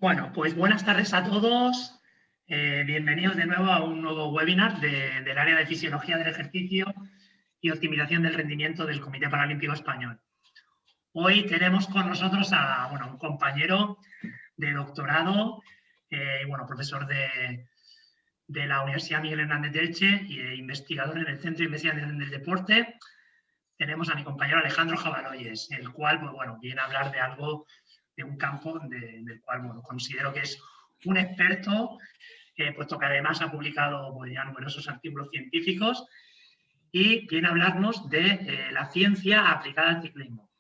Bueno, pues buenas tardes a todos. Bienvenidos de nuevo a un nuevo webinar del área de Fisiología del Ejercicio y Optimización del Rendimiento del Comité Paralímpico Español. Hoy tenemos con nosotros a un compañero de doctorado, profesor de la Universidad Miguel Hernández de Elche e investigador en el Centro de Investigación del Deporte. Tenemos a mi compañero Alejandro Jabaloyes, el cual viene a hablar de algo, de un campo del cual considero que es un experto, puesto que además ha publicado ya numerosos artículos científicos y viene a hablarnos de la ciencia aplicada al ciclismo.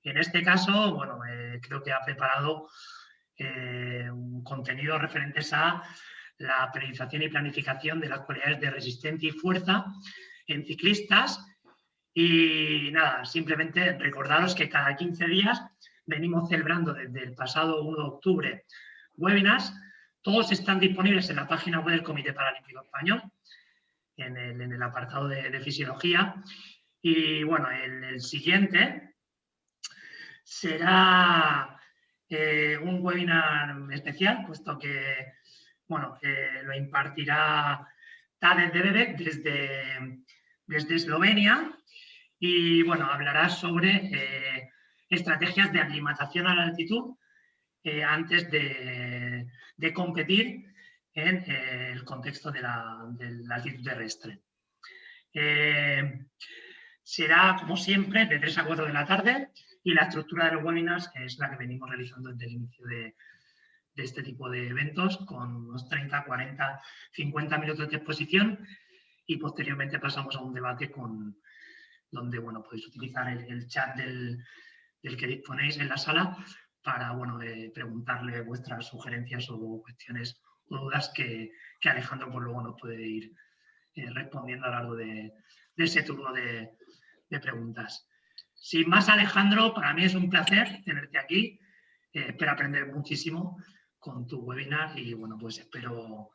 En este caso, creo que ha preparado un contenido referentes a la periodización y planificación de las cualidades de resistencia y fuerza en ciclistas. Y nada, simplemente recordaros que cada 15 días venimos celebrando desde el pasado 1 de octubre webinars. Todos están disponibles en la página web del Comité Paralímpico Español, en el apartado de Fisiología. Y bueno, el siguiente será un webinar especial, puesto que lo impartirá Tadej Debevec desde Eslovenia. Y hablará sobre estrategias de aclimatación a la altitud antes de competir en el contexto de la altitud terrestre. Será, como siempre, de 3 a 4 de la tarde y la estructura de los webinars es la que venimos realizando desde el inicio de este tipo de eventos, con unos 30, 40, 50 minutos de exposición y posteriormente pasamos a un debate donde podéis utilizar el chat del que disponéis en la sala para preguntarle vuestras sugerencias o cuestiones o dudas que Alejandro luego nos puede ir respondiendo a lo largo de ese turno de preguntas. Sin más, Alejandro, para mí es un placer tenerte aquí. Espero aprender muchísimo con tu webinar y espero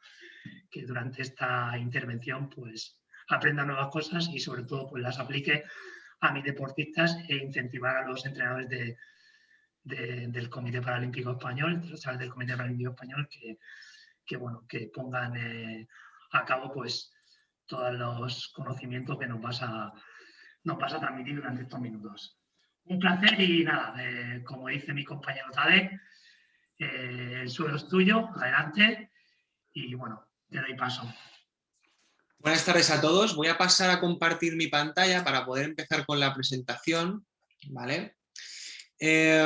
que durante esta intervención aprenda nuevas cosas y sobre todo las aplique a mis deportistas e incentivar a los entrenadores del Comité Paralímpico Español, del Comité Paralímpico Español, que pongan a cabo todos los conocimientos que nos vas a transmitir durante estos minutos. Un placer y nada, como dice mi compañero Tadej, el suelo es tuyo, adelante y te doy paso. Buenas tardes a todos. Voy a pasar a compartir mi pantalla para poder empezar con la presentación, ¿vale? Ya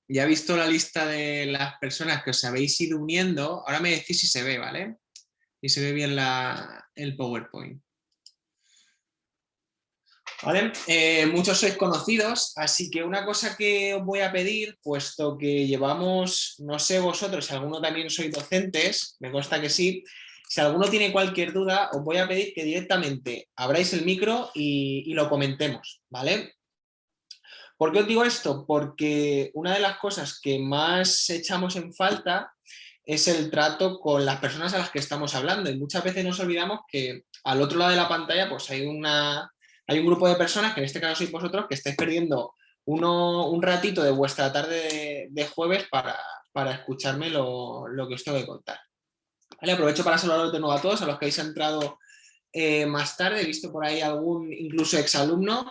he visto la lista de las personas que os habéis ido uniendo. Ahora me decís si se ve, ¿vale? Si se ve bien el PowerPoint. ¿Vale? Muchos sois conocidos, así que una cosa que os voy a pedir, puesto que llevamos, no sé vosotros, si alguno también sois docentes, me consta que sí. Si alguno tiene cualquier duda, os voy a pedir que directamente abráis el micro y lo comentemos, ¿vale? ¿Por qué os digo esto? Porque una de las cosas que más echamos en falta es el trato con las personas a las que estamos hablando. Y muchas veces nos olvidamos que al otro lado de la pantalla hay un grupo de personas, que en este caso sois vosotros, que estáis perdiendo un ratito de vuestra tarde de jueves para escucharme lo que os tengo que contar. Vale, aprovecho para saludaros de nuevo a todos, a los que habéis entrado más tarde. He visto por ahí algún incluso exalumno,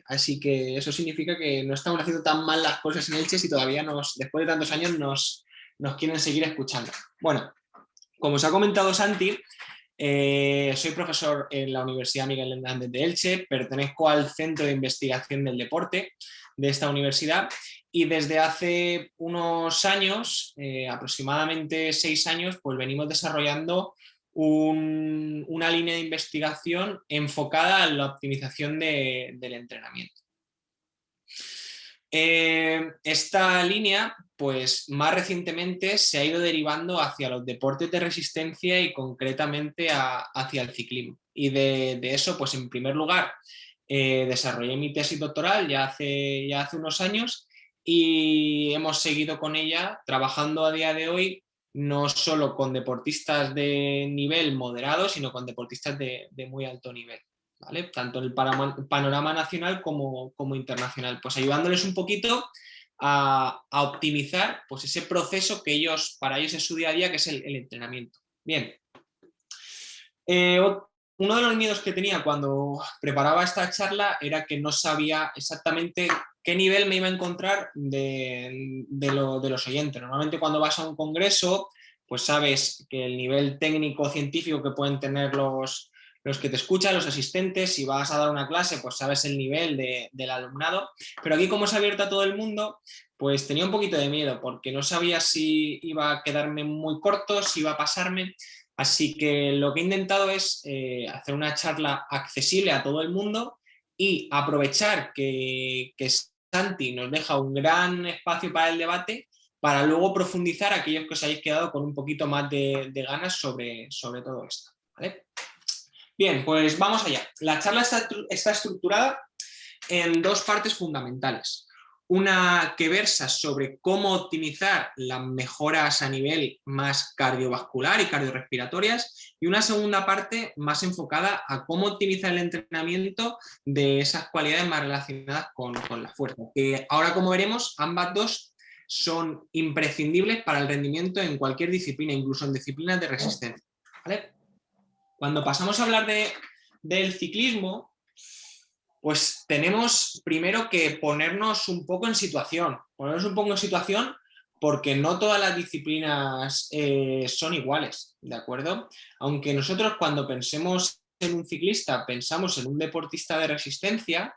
así que eso significa que no estamos haciendo tan mal las cosas en Elche si todavía después de tantos años nos quieren seguir escuchando. Bueno, como os ha comentado Santi, soy profesor en la Universidad Miguel Hernández de Elche, pertenezco al Centro de Investigación del Deporte de esta universidad y desde hace unos años, aproximadamente 6 años, venimos desarrollando una línea de investigación enfocada a la optimización del entrenamiento. Esta línea, más recientemente se ha ido derivando hacia los deportes de resistencia y concretamente hacia el ciclismo. Y de eso, en primer lugar, desarrollé mi tesis doctoral ya hace unos años y hemos seguido con ella trabajando a día de hoy no solo con deportistas de nivel moderado, sino con deportistas de muy alto nivel. ¿Vale? Tanto en el panorama nacional como internacional, ayudándoles un poquito a optimizar pues, ese proceso que para ellos es su día a día, que es el entrenamiento. Bien. Uno de los miedos que tenía cuando preparaba esta charla era que no sabía exactamente qué nivel me iba a encontrar de los oyentes. Normalmente cuando vas a un congreso, pues sabes que el nivel técnico-científico que pueden tener los que te escuchan, los asistentes. Si vas a dar una clase, pues sabes el nivel del alumnado. Pero aquí, como es abierto a todo el mundo, pues tenía un poquito de miedo, porque no sabía si iba a quedarme muy corto, si iba a pasarme. Así que lo que he intentado es hacer una charla accesible a todo el mundo y aprovechar que Santi nos deja un gran espacio para el debate, para luego profundizar a aquellos que os hayáis quedado con un poquito más de ganas sobre todo esto, ¿vale? Bien, pues vamos allá. La charla está estructurada en dos partes fundamentales. Una que versa sobre cómo optimizar las mejoras a nivel más cardiovascular y cardiorrespiratorias, y una segunda parte más enfocada a cómo optimizar el entrenamiento de esas cualidades más relacionadas con la fuerza, que ahora, como veremos, ambas dos son imprescindibles para el rendimiento en cualquier disciplina, incluso en disciplinas de resistencia, ¿vale? Cuando pasamos a hablar del ciclismo, pues tenemos primero que ponernos un poco en situación. Porque no todas las disciplinas son iguales, ¿de acuerdo? Aunque nosotros, cuando pensemos en un ciclista, pensamos en un deportista de resistencia,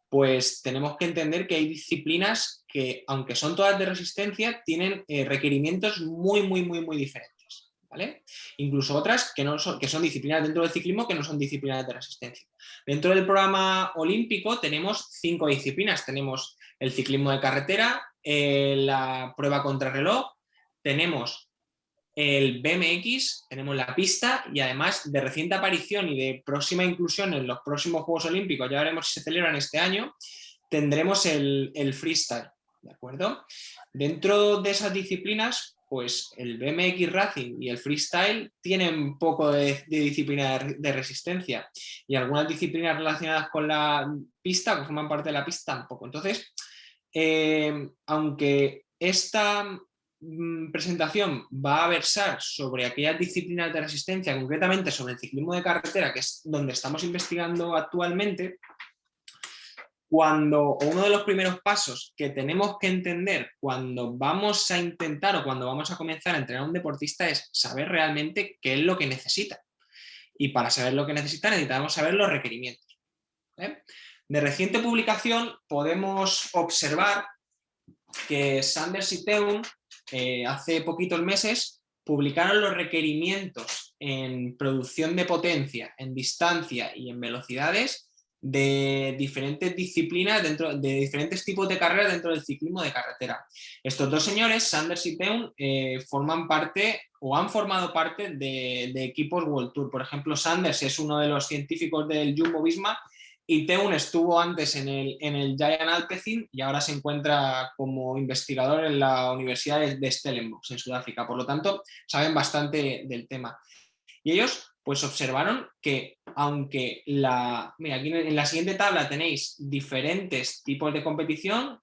pues tenemos que entender que hay disciplinas que, aunque son todas de resistencia, tienen requerimientos muy, muy, muy, muy diferentes, ¿vale? Incluso otras que son disciplinas dentro del ciclismo, que no son disciplinas de resistencia. Dentro del programa olímpico tenemos 5 disciplinas. Tenemos el ciclismo de carretera, la prueba contrarreloj, tenemos el BMX, tenemos la pista, y además, de reciente aparición y de próxima inclusión en los próximos Juegos Olímpicos, ya veremos si se celebran este año, tendremos el freestyle, ¿de acuerdo? Dentro de esas disciplinas, pues el BMX Racing y el freestyle tienen poco de disciplina de resistencia, y algunas disciplinas relacionadas con la pista, que forman parte de la pista, tampoco. Entonces, aunque esta presentación va a versar sobre aquellas disciplinas de resistencia, concretamente sobre el ciclismo de carretera, que es donde estamos investigando actualmente, uno de los primeros pasos que tenemos que entender cuando vamos a intentar o cuando vamos a comenzar a entrenar a un deportista es saber realmente qué es lo que necesita. Y para saber lo que necesita, necesitamos saber los requerimientos, ¿eh? De reciente publicación podemos observar que Sanders y Teun hace poquitos meses publicaron los requerimientos en producción de potencia, en distancia y en velocidades de diferentes disciplinas, de diferentes tipos de carreras dentro del ciclismo de carretera. Estos dos señores, Sanders y Teun, forman parte o han formado parte de equipos World Tour. Por ejemplo, Sanders es uno de los científicos del Jumbo-Visma, y Teun estuvo antes en el Giant Alpecin y ahora se encuentra como investigador en la Universidad de Stellenbosch, en Sudáfrica. Por lo tanto, saben bastante del tema. Y ellos pues observaron que, aunque mira, aquí en la siguiente tabla tenéis diferentes tipos de competición.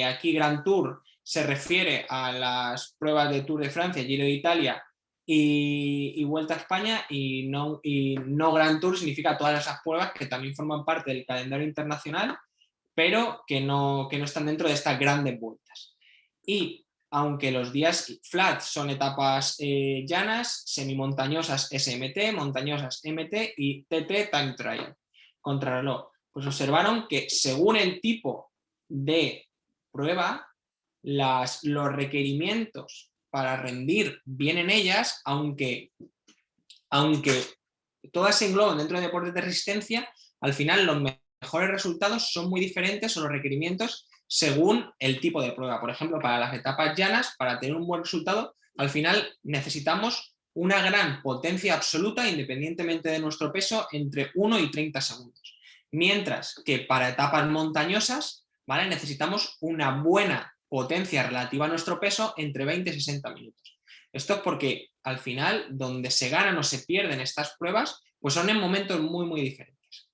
Aquí Grand Tour se refiere a las pruebas de Tour de Francia, Giro de Italia y Vuelta a España, y no Grand Tour significa todas esas pruebas que también forman parte del calendario internacional, pero que no están dentro de estas grandes vueltas. Y aunque los días flat son etapas llanas, semimontañosas SMT, montañosas MT y TT Time Trial, contrarreloj, pues observaron que según el tipo de prueba, los requerimientos para rendir bien en ellas, aunque todas se engloban dentro de deportes de resistencia, al final los mejores resultados son muy diferentes, o los requerimientos, según el tipo de prueba. Por ejemplo, para las etapas llanas, para tener un buen resultado, al final necesitamos una gran potencia absoluta, independientemente de nuestro peso, entre 1 y 30 segundos. Mientras que para etapas montañosas, ¿vale?, necesitamos una buena potencia relativa a nuestro peso entre 20 y 60 minutos. Esto es porque al final, donde se ganan o se pierden estas pruebas, pues son en momentos muy, muy diferentes.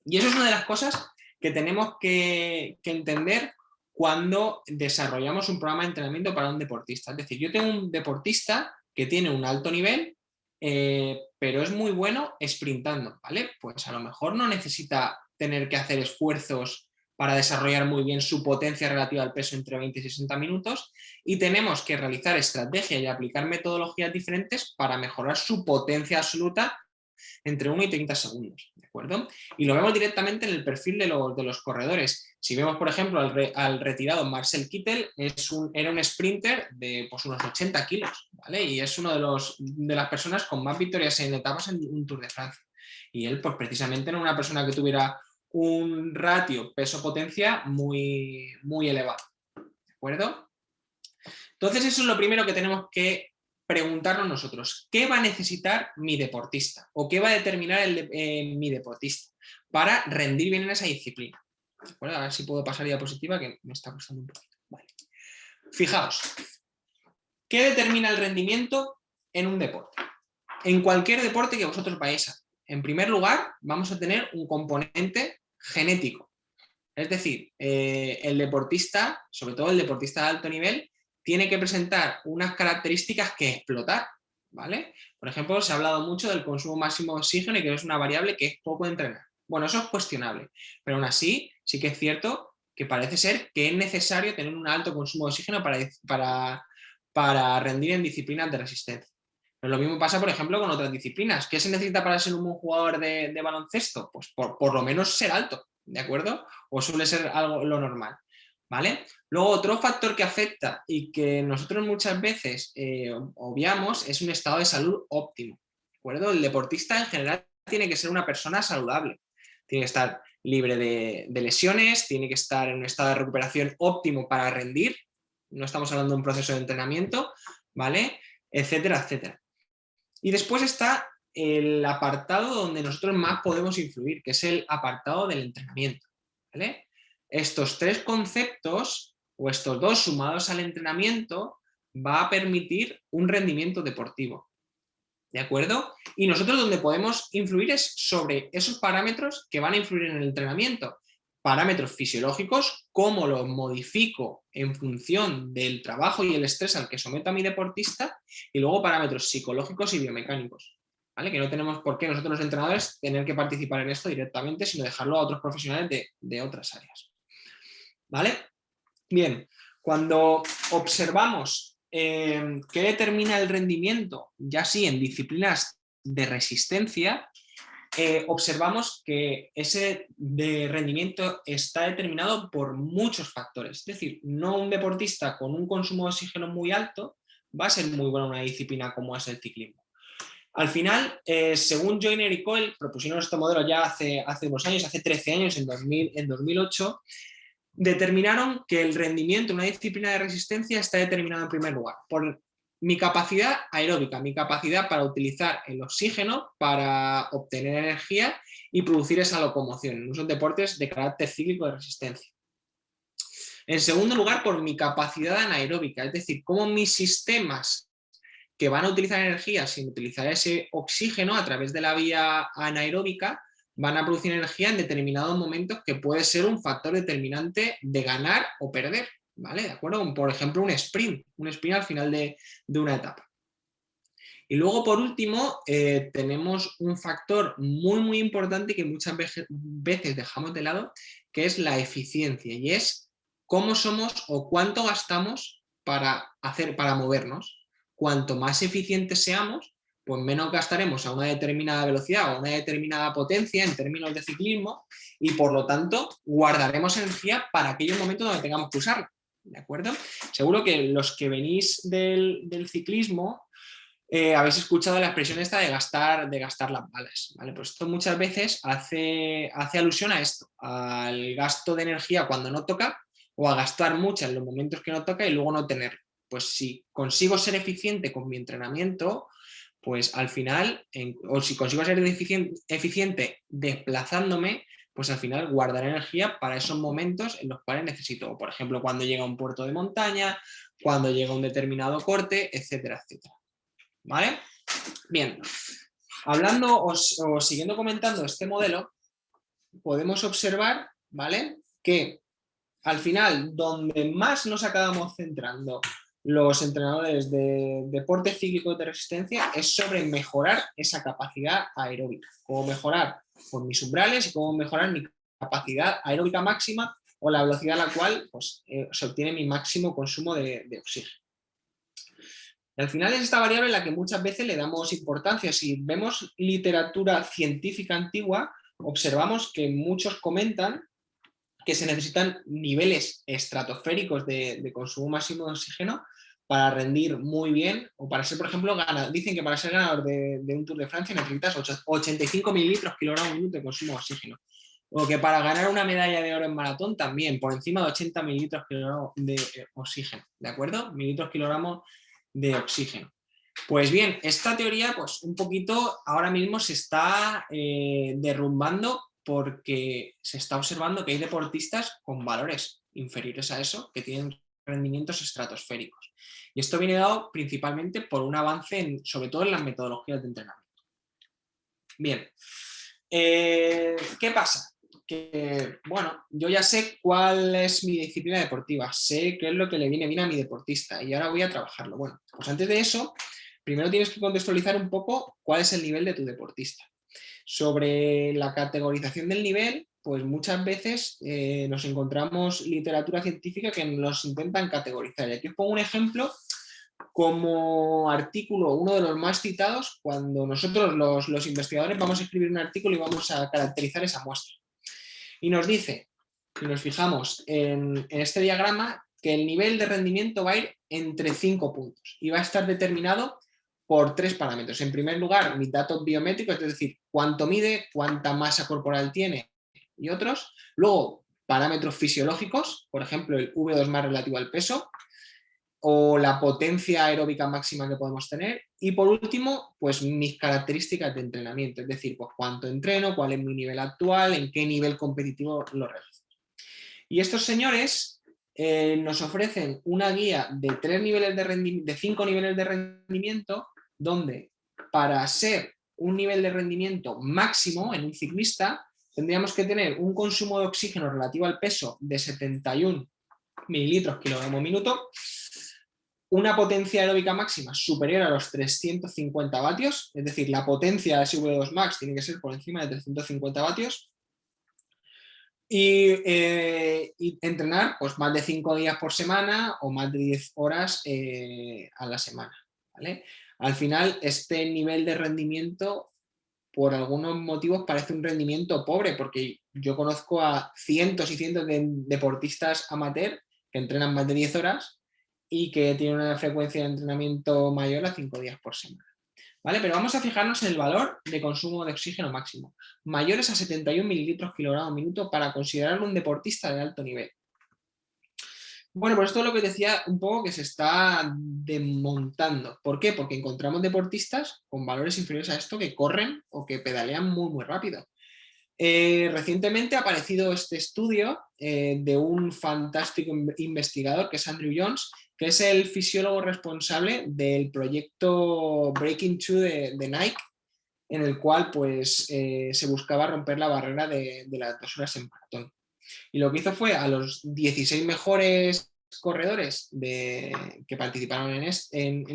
Y eso es una de las cosas que tenemos que entender cuando desarrollamos un programa de entrenamiento para un deportista. Es decir, yo tengo un deportista que tiene un alto nivel, pero es muy bueno sprintando, ¿vale? Pues a lo mejor no necesita tener que hacer esfuerzos para desarrollar muy bien su potencia relativa al peso entre 20 y 60 minutos, y tenemos que realizar estrategias y aplicar metodologías diferentes para mejorar su potencia absoluta entre 1 y 30 segundos, ¿de acuerdo? Y lo vemos directamente en el perfil de los corredores. Si vemos, por ejemplo, al retirado Marcel Kittel, era un sprinter de pues, unos 80 kilos, ¿vale? Y es uno de las personas con más victorias en etapas en un Tour de Francia. Y él, pues precisamente, era una persona que tuviera un ratio peso-potencia muy, muy elevado, ¿de acuerdo? Entonces, eso es lo primero que tenemos que preguntarnos nosotros. ¿Qué va a necesitar mi deportista? ¿O qué va a determinar mi deportista para rendir bien en esa disciplina? ¿De acuerdo? A ver si puedo pasar diapositiva, que me está costando un poquito. Vale. Fijaos, ¿qué determina el rendimiento en un deporte? En cualquier deporte que vosotros vayáis a. En primer lugar, vamos a tener un componente genético. Es decir, el deportista, sobre todo el deportista de alto nivel, tiene que presentar unas características que explotar, ¿vale? Por ejemplo, se ha hablado mucho del consumo máximo de oxígeno y que es una variable que es poco entrenar. Bueno, eso es cuestionable, pero aún así sí que es cierto que parece ser que es necesario tener un alto consumo de oxígeno para rendir en disciplinas de resistencia. Pero lo mismo pasa, por ejemplo, con otras disciplinas. ¿Qué se necesita para ser un buen jugador de baloncesto? Pues por lo menos ser alto, ¿de acuerdo? O suele ser algo lo normal, ¿vale? Luego, otro factor que afecta y que nosotros muchas veces obviamos es un estado de salud óptimo, ¿de acuerdo? El deportista en general tiene que ser una persona saludable, tiene que estar libre de lesiones, tiene que estar en un estado de recuperación óptimo para rendir, no estamos hablando de un proceso de entrenamiento, ¿vale? Etcétera, etcétera. Y después está el apartado donde nosotros más podemos influir, que es el apartado del entrenamiento, ¿vale? Estos tres conceptos, o estos dos sumados al entrenamiento, va a permitir un rendimiento deportivo, ¿de acuerdo? Y nosotros donde podemos influir es sobre esos parámetros que van a influir en el entrenamiento. Parámetros fisiológicos, cómo los modifico en función del trabajo y el estrés al que someto a mi deportista, y luego parámetros psicológicos y biomecánicos, ¿vale? Que no tenemos por qué nosotros los entrenadores tener que participar en esto directamente, sino dejarlo a otros profesionales de otras áreas, ¿vale? Bien, cuando observamos qué determina el rendimiento, ya sí en disciplinas de resistencia, observamos que ese rendimiento está determinado por muchos factores. Es decir, no un deportista con un consumo de oxígeno muy alto va a ser muy bueno en una disciplina como es el ciclismo. Al final, según Joyner y Coyle, propusieron este modelo ya hace unos años, hace 13 años, en 2008, determinaron que el rendimiento en una disciplina de resistencia está determinado en primer lugar por mi capacidad aeróbica, mi capacidad para utilizar el oxígeno para obtener energía y producir esa locomoción en unos deportes de carácter cíclico de resistencia. En segundo lugar, por mi capacidad anaeróbica, es decir, cómo mis sistemas que van a utilizar energía sin utilizar ese oxígeno a través de la vía anaeróbica van a producir energía en determinados momentos que puede ser un factor determinante de ganar o perder, ¿vale? ¿De acuerdo? Por ejemplo, un sprint al final de una etapa. Y luego, por último, tenemos un factor muy, muy importante que muchas veces dejamos de lado, que es la eficiencia, y es cómo somos o cuánto gastamos para movernos. Cuanto más eficientes seamos, pues menos gastaremos a una determinada velocidad o a una determinada potencia en términos de ciclismo, y por lo tanto guardaremos energía para aquellos momentos donde tengamos que usarla, ¿de acuerdo? Seguro que los que venís del ciclismo habéis escuchado la expresión esta de gastar las balas, ¿vale? Pues esto muchas veces hace alusión a esto, al gasto de energía cuando no toca, o a gastar mucha en los momentos que no toca y luego no tener. Pues si consigo ser eficiente con mi entrenamiento, pues al final, o si consigo ser eficiente desplazándome, pues al final guardaré energía para esos momentos en los cuales necesito, por ejemplo, cuando llega a un puerto de montaña, cuando llega un determinado corte, etcétera, etcétera. ¿Vale? Bien, hablando o siguiendo comentando este modelo, podemos observar, ¿vale?, que al final, donde más nos acabamos centrando los entrenadores de deporte cíclico de resistencia es sobre mejorar esa capacidad aeróbica, cómo mejorar por mis umbrales y cómo mejorar mi capacidad aeróbica máxima o la velocidad a la cual pues, se obtiene mi máximo consumo de oxígeno. Y al final es esta variable en la que muchas veces le damos importancia. Si vemos literatura científica antigua, observamos que muchos comentan que se necesitan niveles estratosféricos de consumo máximo de oxígeno para rendir muy bien o para ser, por ejemplo, dicen que para ser ganador de un Tour de Francia necesitas 85 mililitros kilogramos minuto de consumo de oxígeno. O que para ganar una medalla de oro en maratón también, por encima de 80 mililitros kilogramos de oxígeno, ¿de acuerdo? Mililitros kilogramos de oxígeno. Pues bien, esta teoría pues un poquito ahora mismo se está derrumbando porque se está observando que hay deportistas con valores inferiores a eso que tienen rendimientos estratosféricos. Y esto viene dado principalmente por un avance sobre todo en las metodologías de entrenamiento. Bien, ¿qué pasa? Que, bueno, yo ya sé cuál es mi disciplina deportiva, sé qué es lo que le viene bien a mi deportista y ahora voy a trabajarlo. Bueno, pues antes de eso, primero tienes que contextualizar un poco cuál es el nivel de tu deportista. Sobre la categorización del nivel, pues muchas veces nos encontramos literatura científica que nos intentan categorizar. Y aquí os pongo un ejemplo como artículo, uno de los más citados, cuando nosotros los investigadores vamos a escribir un artículo y vamos a caracterizar esa muestra. Y nos dice, y nos fijamos en este diagrama, que el nivel de rendimiento va a ir entre 5 puntos y va a estar determinado por 3 parámetros. En primer lugar, mis datos biométricos, es decir, cuánto mide, cuánta masa corporal tiene y otros. Luego, parámetros fisiológicos, por ejemplo, el V2 más relativo al peso o la potencia aeróbica máxima que podemos tener. Y por último, pues mis características de entrenamiento, es decir, pues cuánto entreno, cuál es mi nivel actual, en qué nivel competitivo lo realizo. Y estos señores nos ofrecen una guía de 5 niveles de rendimiento, donde para ser un nivel de rendimiento máximo en un ciclista, tendríamos que tener un consumo de oxígeno relativo al peso de 71 mililitros kilogramo minuto, una potencia aeróbica máxima superior a los 350 vatios, es decir, la potencia de SV2 max tiene que ser por encima de 350 vatios, y entrenar pues, más de 5 días por semana o más de 10 horas a la semana. ¿Vale? Al final, este nivel de rendimiento, por algunos motivos, parece un rendimiento pobre, porque yo conozco a cientos y cientos de deportistas amateur que entrenan más de 10 horas y que tienen una frecuencia de entrenamiento mayor a 5 días por semana. ¿Vale? Pero vamos a fijarnos en el valor de consumo de oxígeno máximo, mayores a 71 mililitros kilogramo minuto para considerarlo un deportista de alto nivel. Bueno, pues esto es lo que decía un poco que se está desmontando. ¿Por qué? Porque encontramos deportistas con valores inferiores a esto que corren o que pedalean muy, muy rápido. Recientemente ha aparecido este estudio de un fantástico investigador que es Andrew Jones, que es el fisiólogo responsable del proyecto Breaking Two de Nike, en el cual pues, se buscaba romper la barrera de las 2 horas en maratón. Y lo que hizo fue a los 16 mejores corredores que participaron en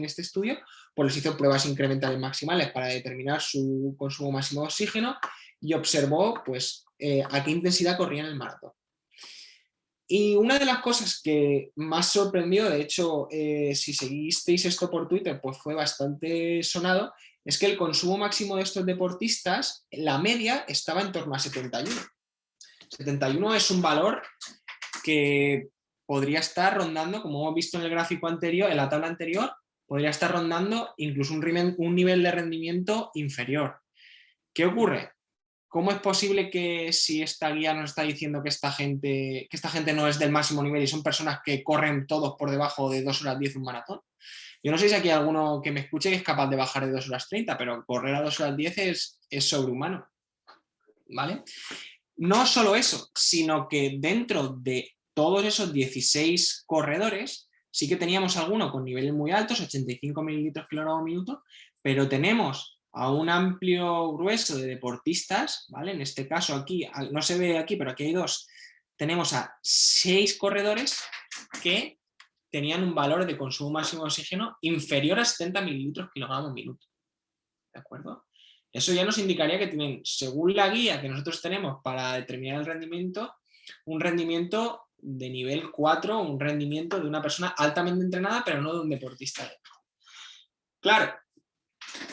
este estudio, pues les hizo pruebas incrementales maximales para determinar su consumo máximo de oxígeno y observó pues, a qué intensidad corrían el maratón. Y una de las cosas que más sorprendió, de hecho, si seguisteis esto por Twitter, pues fue bastante sonado, es que el consumo máximo de estos deportistas, la media estaba en torno a 71. 71 es un valor que podría estar rondando, como hemos visto en el gráfico anterior, en la tabla anterior, podría estar rondando incluso un nivel de rendimiento inferior. ¿Qué ocurre? ¿Cómo es posible que si esta guía nos está diciendo que esta gente no es del máximo nivel y son personas que corren todos por debajo de 2 horas 10 un maratón? Yo no sé si aquí hay alguno que me escuche que es capaz de bajar de 2 horas 30, pero correr a 2 horas 10 es sobrehumano. ¿Vale? No solo eso, sino que dentro de todos esos 16 corredores, sí que teníamos alguno con niveles muy altos, 85 mililitros kilogramo minuto, pero tenemos a un amplio grueso de deportistas, ¿vale? En este caso aquí, no se ve aquí, pero aquí hay 2, tenemos a 6 corredores que tenían un valor de consumo máximo de oxígeno inferior a 70 mililitros kilogramos minuto. ¿De acuerdo? Eso ya nos indicaría que tienen, según la guía que nosotros tenemos para determinar el rendimiento, un rendimiento de nivel 4, un rendimiento de una persona altamente entrenada, pero no de un deportista. Claro,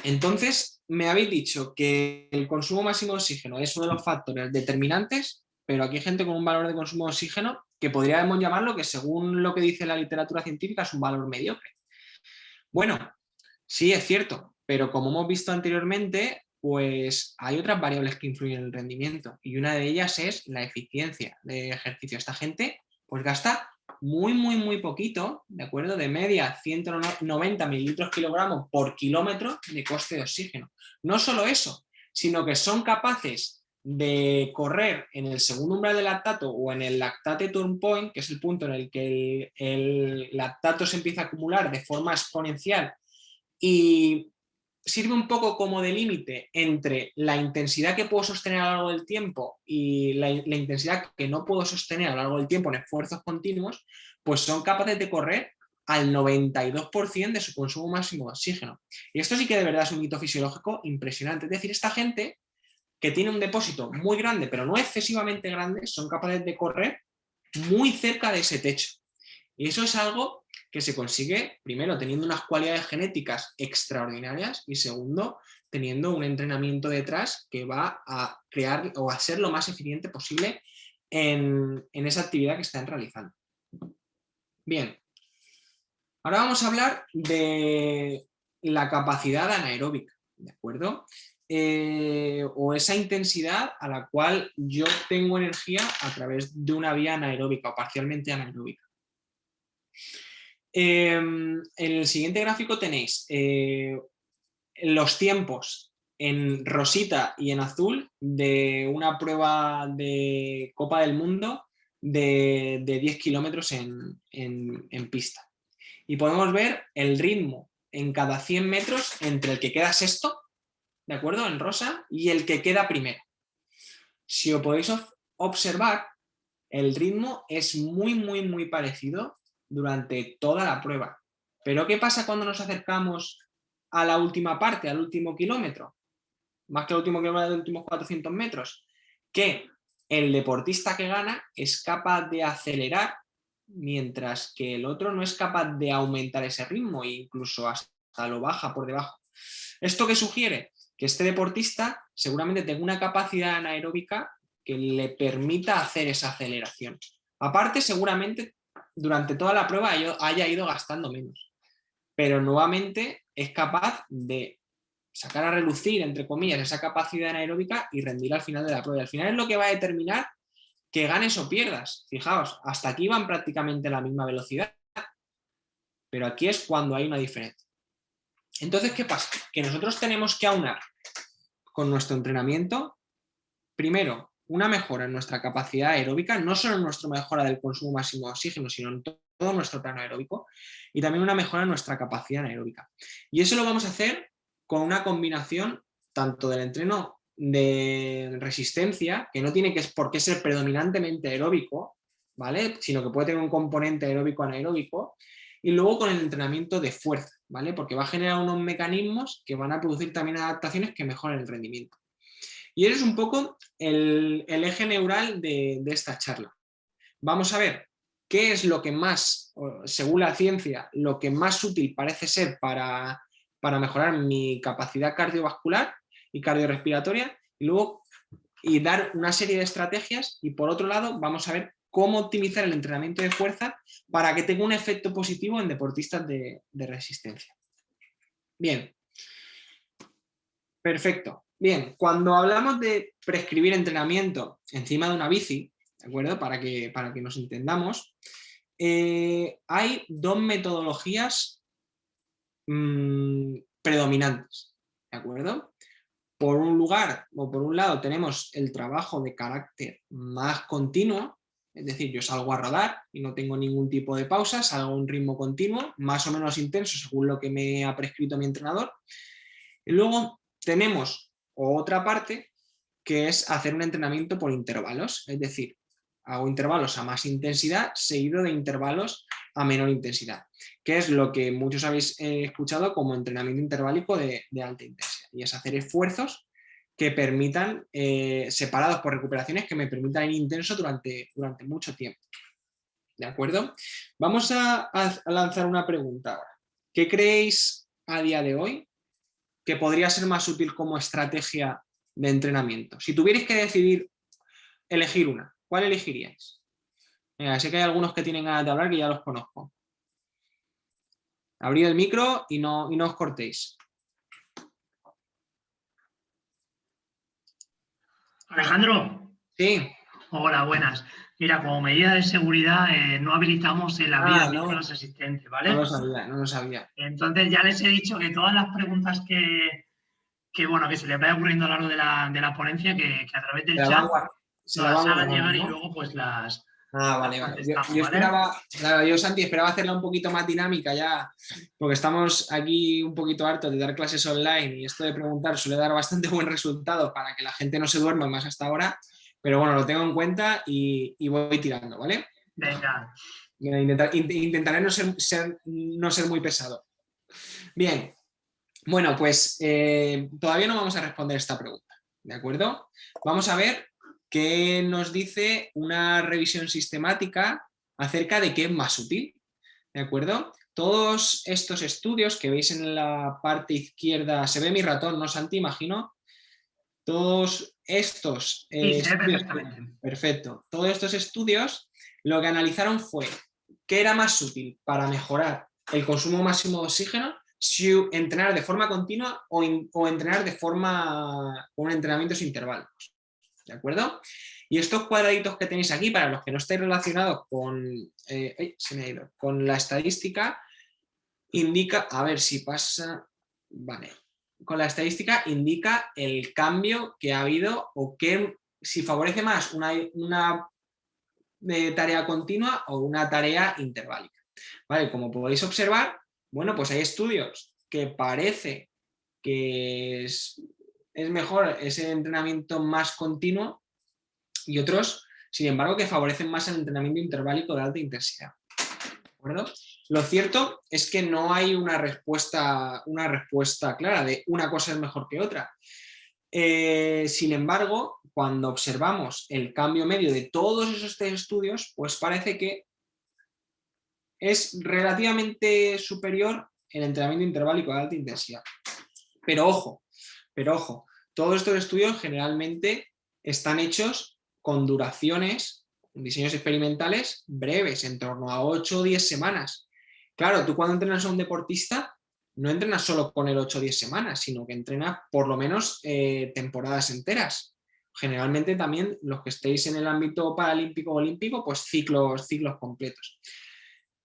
entonces me habéis dicho que el consumo máximo de oxígeno es uno de los factores determinantes, pero aquí hay gente con un valor de consumo de oxígeno que podríamos llamarlo que, según lo que dice la literatura científica, es un valor mediocre. Bueno, sí, es cierto, pero como hemos visto anteriormente, pues hay otras variables que influyen en el rendimiento y una de ellas es la eficiencia de ejercicio. Esta gente pues gasta muy poquito, ¿de acuerdo? De media 190 mililitros kilogramos por kilómetro de coste de oxígeno. No solo eso, sino que son capaces de correr en el segundo umbral del lactato o en el lactate turn point, que es el punto en el que el lactato se empieza a acumular de forma exponencial y sirve un poco como de límite entre la intensidad que puedo sostener a lo largo del tiempo y la intensidad que no puedo sostener a lo largo del tiempo en esfuerzos continuos, pues son capaces de correr al 92% de su consumo máximo de oxígeno. Y esto sí que de verdad es un hito fisiológico impresionante. Es decir, esta gente que tiene un depósito muy grande, pero no excesivamente grande, son capaces de correr muy cerca de ese techo. Y eso es algo que se consigue, primero, teniendo unas cualidades genéticas extraordinarias y segundo, teniendo un entrenamiento detrás que va a crear o a ser lo más eficiente posible en esa actividad que están realizando. Bien, ahora vamos a hablar de la capacidad anaeróbica, ¿de acuerdo? O esa intensidad a la cual yo tengo energía a través de una vía anaeróbica o parcialmente anaeróbica. En el siguiente gráfico tenéis los tiempos en rosita y en azul de una prueba de Copa del Mundo de 10 kilómetros en pista. Y podemos ver el ritmo en cada 100 metros entre el que queda sexto, ¿de acuerdo? En rosa, y el que queda primero. Si os podéis observar, el ritmo es muy parecido durante toda la prueba. Pero ¿qué pasa cuando nos acercamos a la última parte, al último kilómetro? Más que el último kilómetro, de los últimos 400 metros. Que el deportista que gana es capaz de acelerar, mientras que el otro no es capaz de aumentar ese ritmo e incluso hasta lo baja por debajo. ¿Esto qué sugiere? Que este deportista seguramente tenga una capacidad anaeróbica que le permita hacer esa aceleración. Aparte, seguramente durante toda la prueba haya ido gastando menos, pero nuevamente es capaz de sacar a relucir, entre comillas, esa capacidad anaeróbica y rendir al final de la prueba. Y al final es lo que va a determinar que ganes o pierdas. Fijaos, hasta aquí van prácticamente a la misma velocidad, pero aquí es cuando hay una diferencia. Entonces, ¿qué pasa? Que nosotros tenemos que aunar con nuestro entrenamiento, primero, una mejora en nuestra capacidad aeróbica, no solo en nuestra mejora del consumo máximo de oxígeno, sino en todo nuestro plano aeróbico, y también una mejora en nuestra capacidad anaeróbica. Y eso lo vamos a hacer con una combinación tanto del entreno de resistencia, que no tiene por qué ser predominantemente aeróbico, ¿vale? Sino que puede tener un componente aeróbico anaeróbico, y luego con el entrenamiento de fuerza, ¿vale? Porque va a generar unos mecanismos que van a producir también adaptaciones que mejoren el rendimiento. Y ese es un poco el eje neural de esta charla. Vamos a ver qué es lo que más, según la ciencia, lo que más útil parece ser para mejorar mi capacidad cardiovascular y cardiorrespiratoria, y luego dar una serie de estrategias, y por otro lado vamos a ver cómo optimizar el entrenamiento de fuerza para que tenga un efecto positivo en deportistas de resistencia. Bien, perfecto. Bien, cuando hablamos de prescribir entrenamiento encima de una bici, ¿de acuerdo? Para que nos entendamos, hay dos metodologías predominantes, ¿de acuerdo? Por un lado tenemos el trabajo de carácter más continuo, es decir, yo salgo a rodar y no tengo ningún tipo de pausa, salgo a un ritmo continuo, más o menos intenso según lo que me ha prescrito mi entrenador. Y luego tenemos otra parte que es hacer un entrenamiento por intervalos, es decir, hago intervalos a más intensidad seguido de intervalos a menor intensidad, que es lo que muchos habéis escuchado como entrenamiento interválico de alta intensidad, y es hacer esfuerzos que permitan, separados por recuperaciones, que me permitan ir intenso durante mucho tiempo. ¿De acuerdo? Vamos a lanzar una pregunta ahora. ¿Qué creéis a día de hoy que podría ser más útil como estrategia de entrenamiento? Si tuvierais que decidir, elegir una, ¿cuál elegiríais? Sé que hay algunos que tienen ganas de hablar, que ya los conozco. Abrid el micro y no os cortéis. Alejandro. Sí. Hola, buenas. Mira, como medida de seguridad no habilitamos el abrir el micro No. a los asistentes, ¿vale? No lo sabía. Entonces ya les he dicho que todas las preguntas que se les vaya ocurriendo a lo largo de la ponencia, que a través del chat se las van hagan llegar, ¿no? y luego pues las vale. contestamos, Yo ¿vale? esperaba, claro, yo Santi, esperaba hacerla un poquito más dinámica ya, porque estamos aquí un poquito hartos de dar clases online y esto de preguntar suele dar bastante buen resultado para que la gente no se duerma más hasta ahora, pero bueno, lo tengo en cuenta y voy tirando, ¿vale? Venga. Intentaré no ser muy pesado. Bien, bueno, pues todavía no vamos a responder esta pregunta, ¿de acuerdo? Vamos a ver qué nos dice una revisión sistemática acerca de qué es más útil, ¿de acuerdo? Todos estos estudios que veis en la parte izquierda, se ve mi ratón, ¿no, Santi? Imagino. Todos estos estudios, perfectamente. perfecto. Todos estos estudios lo que analizaron fue qué era más útil para mejorar el consumo máximo de oxígeno, si entrenar de forma continua o entrenar de forma con entrenamientos intervalos. ¿De acuerdo? Y estos cuadraditos que tenéis aquí, para los que no estáis relacionados con, se me ha ido, con la estadística, indica, a ver si pasa, vale, con la estadística indica el cambio que ha habido o que si favorece más una tarea continua o una tarea interválica. ¿Vale? Como podéis observar, bueno, pues hay estudios que parece que es mejor ese entrenamiento más continuo y otros, sin embargo, que favorecen más el entrenamiento interválico de alta intensidad. ¿De acuerdo? Lo cierto es que no hay una respuesta clara de una cosa es mejor que otra. Sin embargo, cuando observamos el cambio medio de todos esos estudios, pues parece que es relativamente superior el entrenamiento interválico de alta intensidad. Pero ojo, todos estos estudios generalmente están hechos con duraciones, diseños experimentales breves, en torno a 8 o 10 semanas. Claro, tú cuando entrenas a un deportista, no entrenas solo con el 8 o 10 semanas, sino que entrenas por lo menos temporadas enteras. Generalmente también los que estéis en el ámbito paralímpico o olímpico, pues ciclos completos.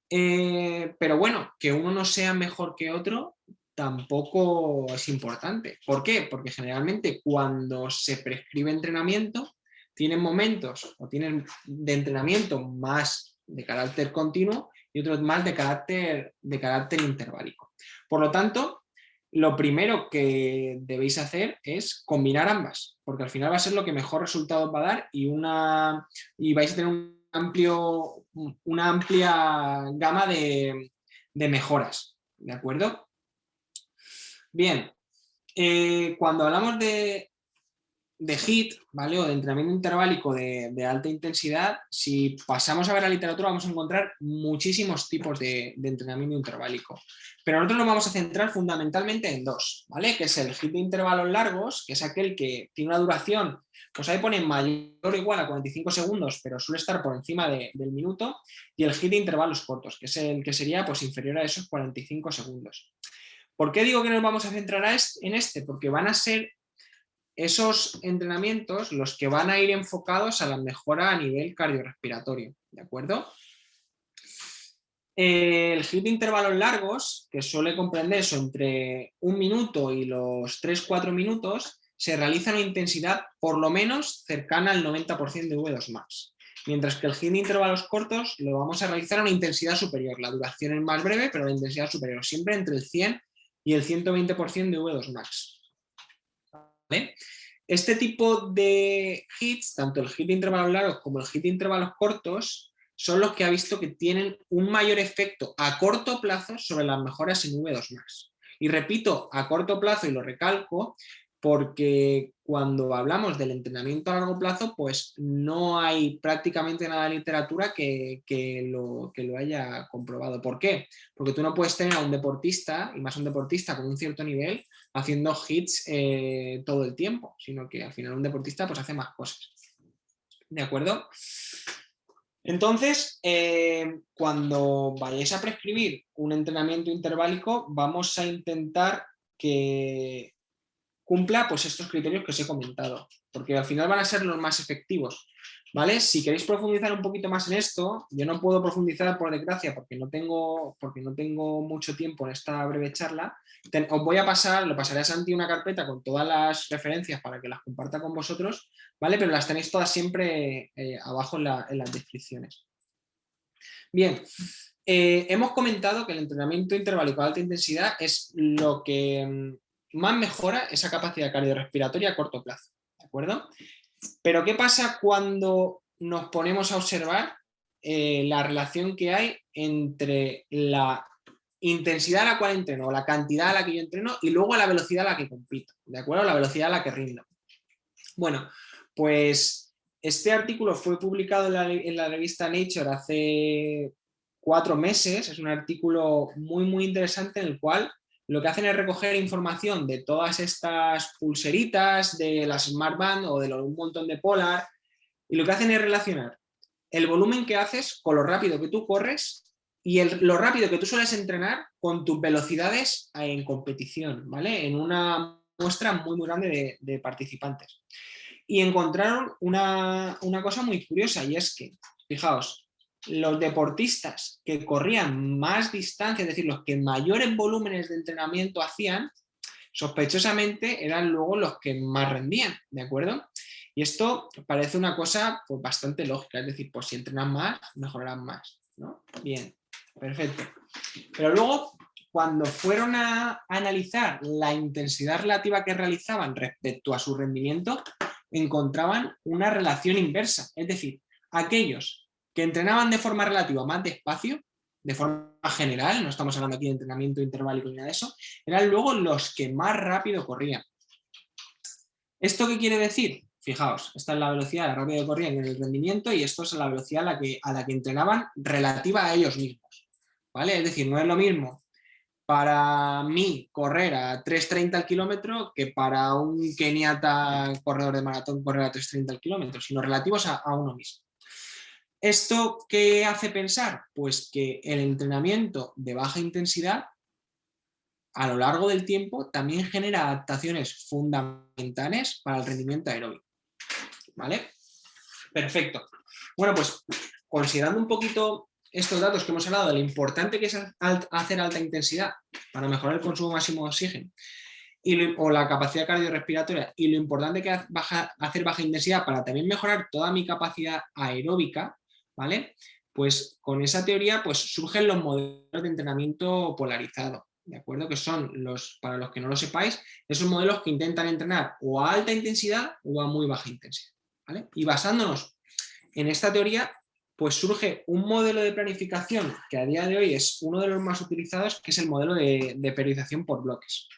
Pero bueno, que uno no sea mejor que otro tampoco es importante. ¿Por qué? Porque generalmente cuando se prescribe entrenamiento, tienen momentos o tienen de entrenamiento más de carácter continuo y otros más de carácter interválico. Por lo tanto, lo primero que debéis hacer es combinar ambas, porque al final va a ser lo que mejor resultado va a dar y vais a tener una amplia gama de mejoras, ¿de acuerdo? Bien, cuando hablamos de HIIT, ¿vale? O de entrenamiento interválico de alta intensidad, si pasamos a ver la literatura vamos a encontrar muchísimos tipos de entrenamiento interválico. Pero nosotros nos vamos a centrar fundamentalmente en dos, ¿vale? Que es el HIIT de intervalos largos, que es aquel que tiene una duración, pues ahí pone mayor o igual a 45 segundos, pero suele estar por encima del minuto, y el HIIT de intervalos cortos, que es el que sería pues inferior a esos 45 segundos. ¿Por qué digo que nos vamos a centrar en este? Porque van a ser esos entrenamientos los que van a ir enfocados a la mejora a nivel cardiorrespiratorio, ¿de acuerdo? El HIIT de intervalos largos, que suele comprender eso entre 1 minuto y los 3-4 minutos, se realiza en una intensidad por lo menos cercana al 90% de V2 max. Mientras que el HIIT de intervalos cortos lo vamos a realizar a una intensidad superior. La duración es más breve, pero la intensidad superior, siempre entre el 100 y el 120% de V2 max. ¿Vale? Este tipo de hits, tanto el hit de intervalos largos como el hit de intervalos cortos, son los que ha visto que tienen un mayor efecto a corto plazo sobre las mejoras en V2+. Y repito, a corto plazo, y lo recalco, porque cuando hablamos del entrenamiento a largo plazo, pues no hay prácticamente nada de literatura que lo haya comprobado. ¿Por qué? Porque tú no puedes tener a un deportista, y más un deportista con un cierto nivel, haciendo hits todo el tiempo, sino que al final un deportista pues hace más cosas. ¿De acuerdo? Entonces, cuando vayáis a prescribir un entrenamiento interválico, vamos a intentar que cumpla pues estos criterios que os he comentado, porque al final van a ser los más efectivos, ¿vale? Si queréis profundizar un poquito más en esto, yo no puedo profundizar por desgracia porque no tengo mucho tiempo en esta breve charla. Os voy a pasar, lo pasaré a Santi una carpeta con todas las referencias para que las comparta con vosotros, ¿vale? Pero las tenéis todas siempre abajo en las descripciones. Bien, hemos comentado que el entrenamiento interválico de alta intensidad es lo que más mejora esa capacidad cardiorrespiratoria a corto plazo, ¿de acuerdo? Pero ¿qué pasa cuando nos ponemos a observar la relación que hay entre la intensidad a la cual entreno, o la cantidad a la que yo entreno, y luego la velocidad a la que compito, ¿de acuerdo? La velocidad a la que rindo. Bueno, pues este artículo fue publicado en la revista Nature hace 4 meses. Es un artículo muy interesante en el cual lo que hacen es recoger información de todas estas pulseritas, de las Smartband o de un montón de Polar, y lo que hacen es relacionar el volumen que haces con lo rápido que tú corres y lo rápido que tú sueles entrenar con tus velocidades en competición, ¿vale? En una muestra muy grande de participantes. Y encontraron una cosa muy curiosa, y es que, fijaos, los deportistas que corrían más distancia, es decir, los que mayores volúmenes de entrenamiento hacían, sospechosamente eran luego los que más rendían, ¿de acuerdo? Y esto parece una cosa pues, bastante lógica, es decir, pues si entrenan más, mejorarán más, ¿no? Bien, perfecto. Pero luego, cuando fueron a analizar la intensidad relativa que realizaban respecto a su rendimiento, encontraban una relación inversa, es decir, aquellos que entrenaban de forma relativa más despacio, de forma general, no estamos hablando aquí de entrenamiento interválico ni nada de eso, eran luego los que más rápido corrían. ¿Esto qué quiere decir? Fijaos, esta es la velocidad a la rápido que corrían en el rendimiento y esto es la velocidad a la que entrenaban relativa a ellos mismos, ¿vale? Es decir, no es lo mismo para mí correr a 3:30 al kilómetro que para un keniata corredor de maratón correr a 3:30 al kilómetro, sino relativos a uno mismo. ¿Esto qué hace pensar? Pues que el entrenamiento de baja intensidad a lo largo del tiempo también genera adaptaciones fundamentales para el rendimiento aeróbico. ¿Vale? Perfecto. Bueno, pues considerando un poquito estos datos que hemos hablado de lo importante que es hacer alta intensidad para mejorar el consumo máximo de oxígeno o la capacidad cardiorrespiratoria y lo importante que es hacer baja intensidad para también mejorar toda mi capacidad aeróbica, ¿vale? Pues con esa teoría pues surgen los modelos de entrenamiento polarizado, ¿de acuerdo? Que son para los que no lo sepáis, esos modelos que intentan entrenar o a alta intensidad o a muy baja intensidad, ¿vale? Y basándonos en esta teoría, pues surge un modelo de planificación que a día de hoy es uno de los más utilizados, que es el modelo de periodización por bloques.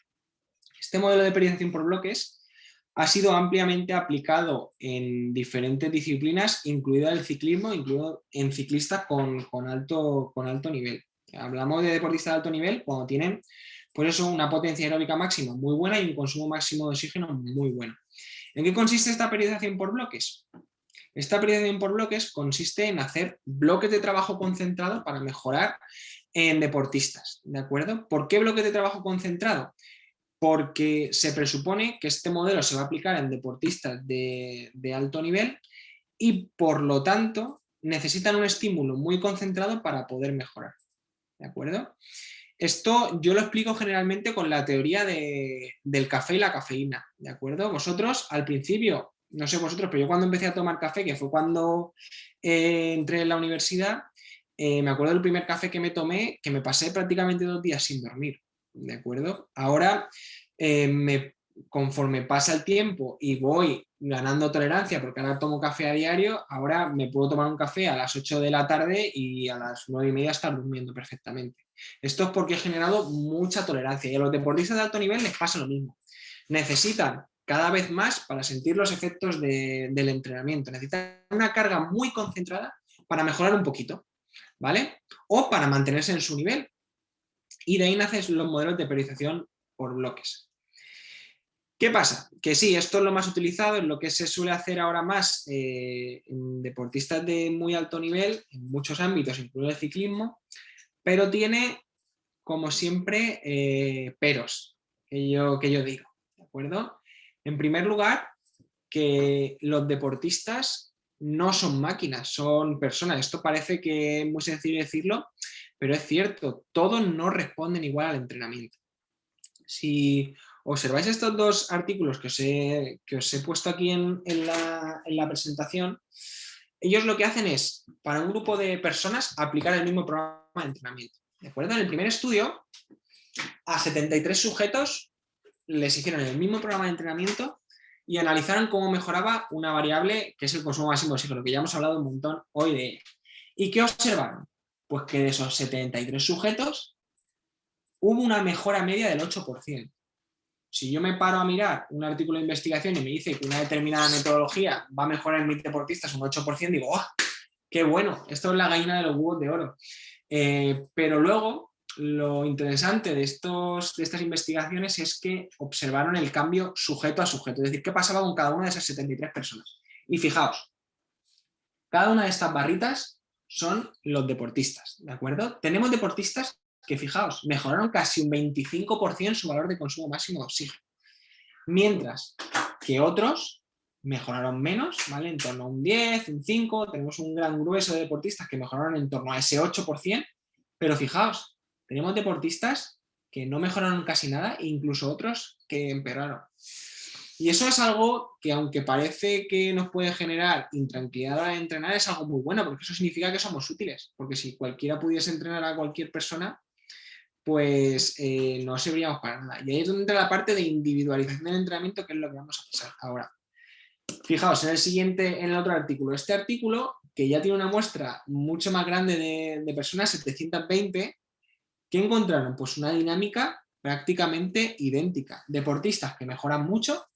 Este modelo de periodización por bloques ha sido ampliamente aplicado en diferentes disciplinas, incluido el ciclismo, incluido en ciclistas con alto nivel. Hablamos de deportistas de alto nivel cuando tienen pues eso, una potencia aeróbica máxima muy buena y un consumo máximo de oxígeno muy bueno. ¿En qué consiste esta periodización por bloques? Esta periodización por bloques consiste en hacer bloques de trabajo concentrado para mejorar en deportistas, ¿de acuerdo? ¿Por qué bloques de trabajo concentrado? Porque se presupone que este modelo se va a aplicar en deportistas de alto nivel y por lo tanto necesitan un estímulo muy concentrado para poder mejorar, ¿de acuerdo? Esto yo lo explico generalmente con la teoría del café y la cafeína, ¿de acuerdo? Vosotros al principio, no sé vosotros, pero yo cuando empecé a tomar café, que fue cuando entré en la universidad, me acuerdo del primer café que me tomé, que me pasé prácticamente 2 días sin dormir, ¿de acuerdo? Ahora conforme pasa el tiempo y voy ganando tolerancia, porque ahora tomo café a diario, ahora me puedo tomar un café a las 8 de la tarde y a las 9:30 estar durmiendo perfectamente. Esto es porque he generado mucha tolerancia y a los deportistas de alto nivel les pasa lo mismo. Necesitan cada vez más para sentir los efectos del entrenamiento. Necesitan una carga muy concentrada para mejorar un poquito, ¿vale? O para mantenerse en su nivel. Y de ahí nacen los modelos de periodización por bloques. ¿Qué pasa? Que sí, esto es lo más utilizado, es lo que se suele hacer ahora más en deportistas de muy alto nivel, en muchos ámbitos, incluido el ciclismo, pero tiene, como siempre, peros, que yo digo, ¿de acuerdo? En primer lugar, que los deportistas no son máquinas, son personas. Esto parece que es muy sencillo decirlo, pero es cierto, todos no responden igual al entrenamiento. Si observáis estos dos artículos que os he puesto aquí en la presentación, ellos lo que hacen es, para un grupo de personas, aplicar el mismo programa de entrenamiento. ¿De acuerdo? En el primer estudio, a 73 sujetos les hicieron el mismo programa de entrenamiento y analizaron cómo mejoraba una variable que es el consumo máximo de oxígeno, que ya hemos hablado un montón hoy de ella. ¿Y qué observaron? Pues que de esos 73 sujetos hubo una mejora media del 8%. Si yo me paro a mirar un artículo de investigación y me dice que una determinada metodología va a mejorar en mis deportistas un 8%, digo, ¡oh, qué bueno! Esto es la gallina de los huevos de oro. Pero luego, lo interesante de estas investigaciones es que observaron el cambio sujeto a sujeto, es decir, qué pasaba con cada una de esas 73 personas. Y fijaos, cada una de estas barritas son los deportistas, ¿de acuerdo? Tenemos deportistas que, fijaos, mejoraron casi un 25% su valor de consumo máximo de oxígeno, mientras que otros mejoraron menos, ¿vale? En torno a un 10, un 5, tenemos un gran grueso de deportistas que mejoraron en torno a ese 8%, pero fijaos, tenemos deportistas que no mejoraron casi nada e incluso otros que empeoraron. Y eso es algo que, aunque parece que nos puede generar intranquilidad a entrenar, es algo muy bueno, porque eso significa que somos útiles, porque si cualquiera pudiese entrenar a cualquier persona, pues no serviríamos para nada. Y ahí es donde entra la parte de individualización del entrenamiento, que es lo que vamos a pasar ahora. Fijaos, en el otro artículo. Este artículo, que ya tiene una muestra mucho más grande de personas, 720, ¿qué encontraron? Pues una dinámica prácticamente idéntica. Deportistas que mejoran mucho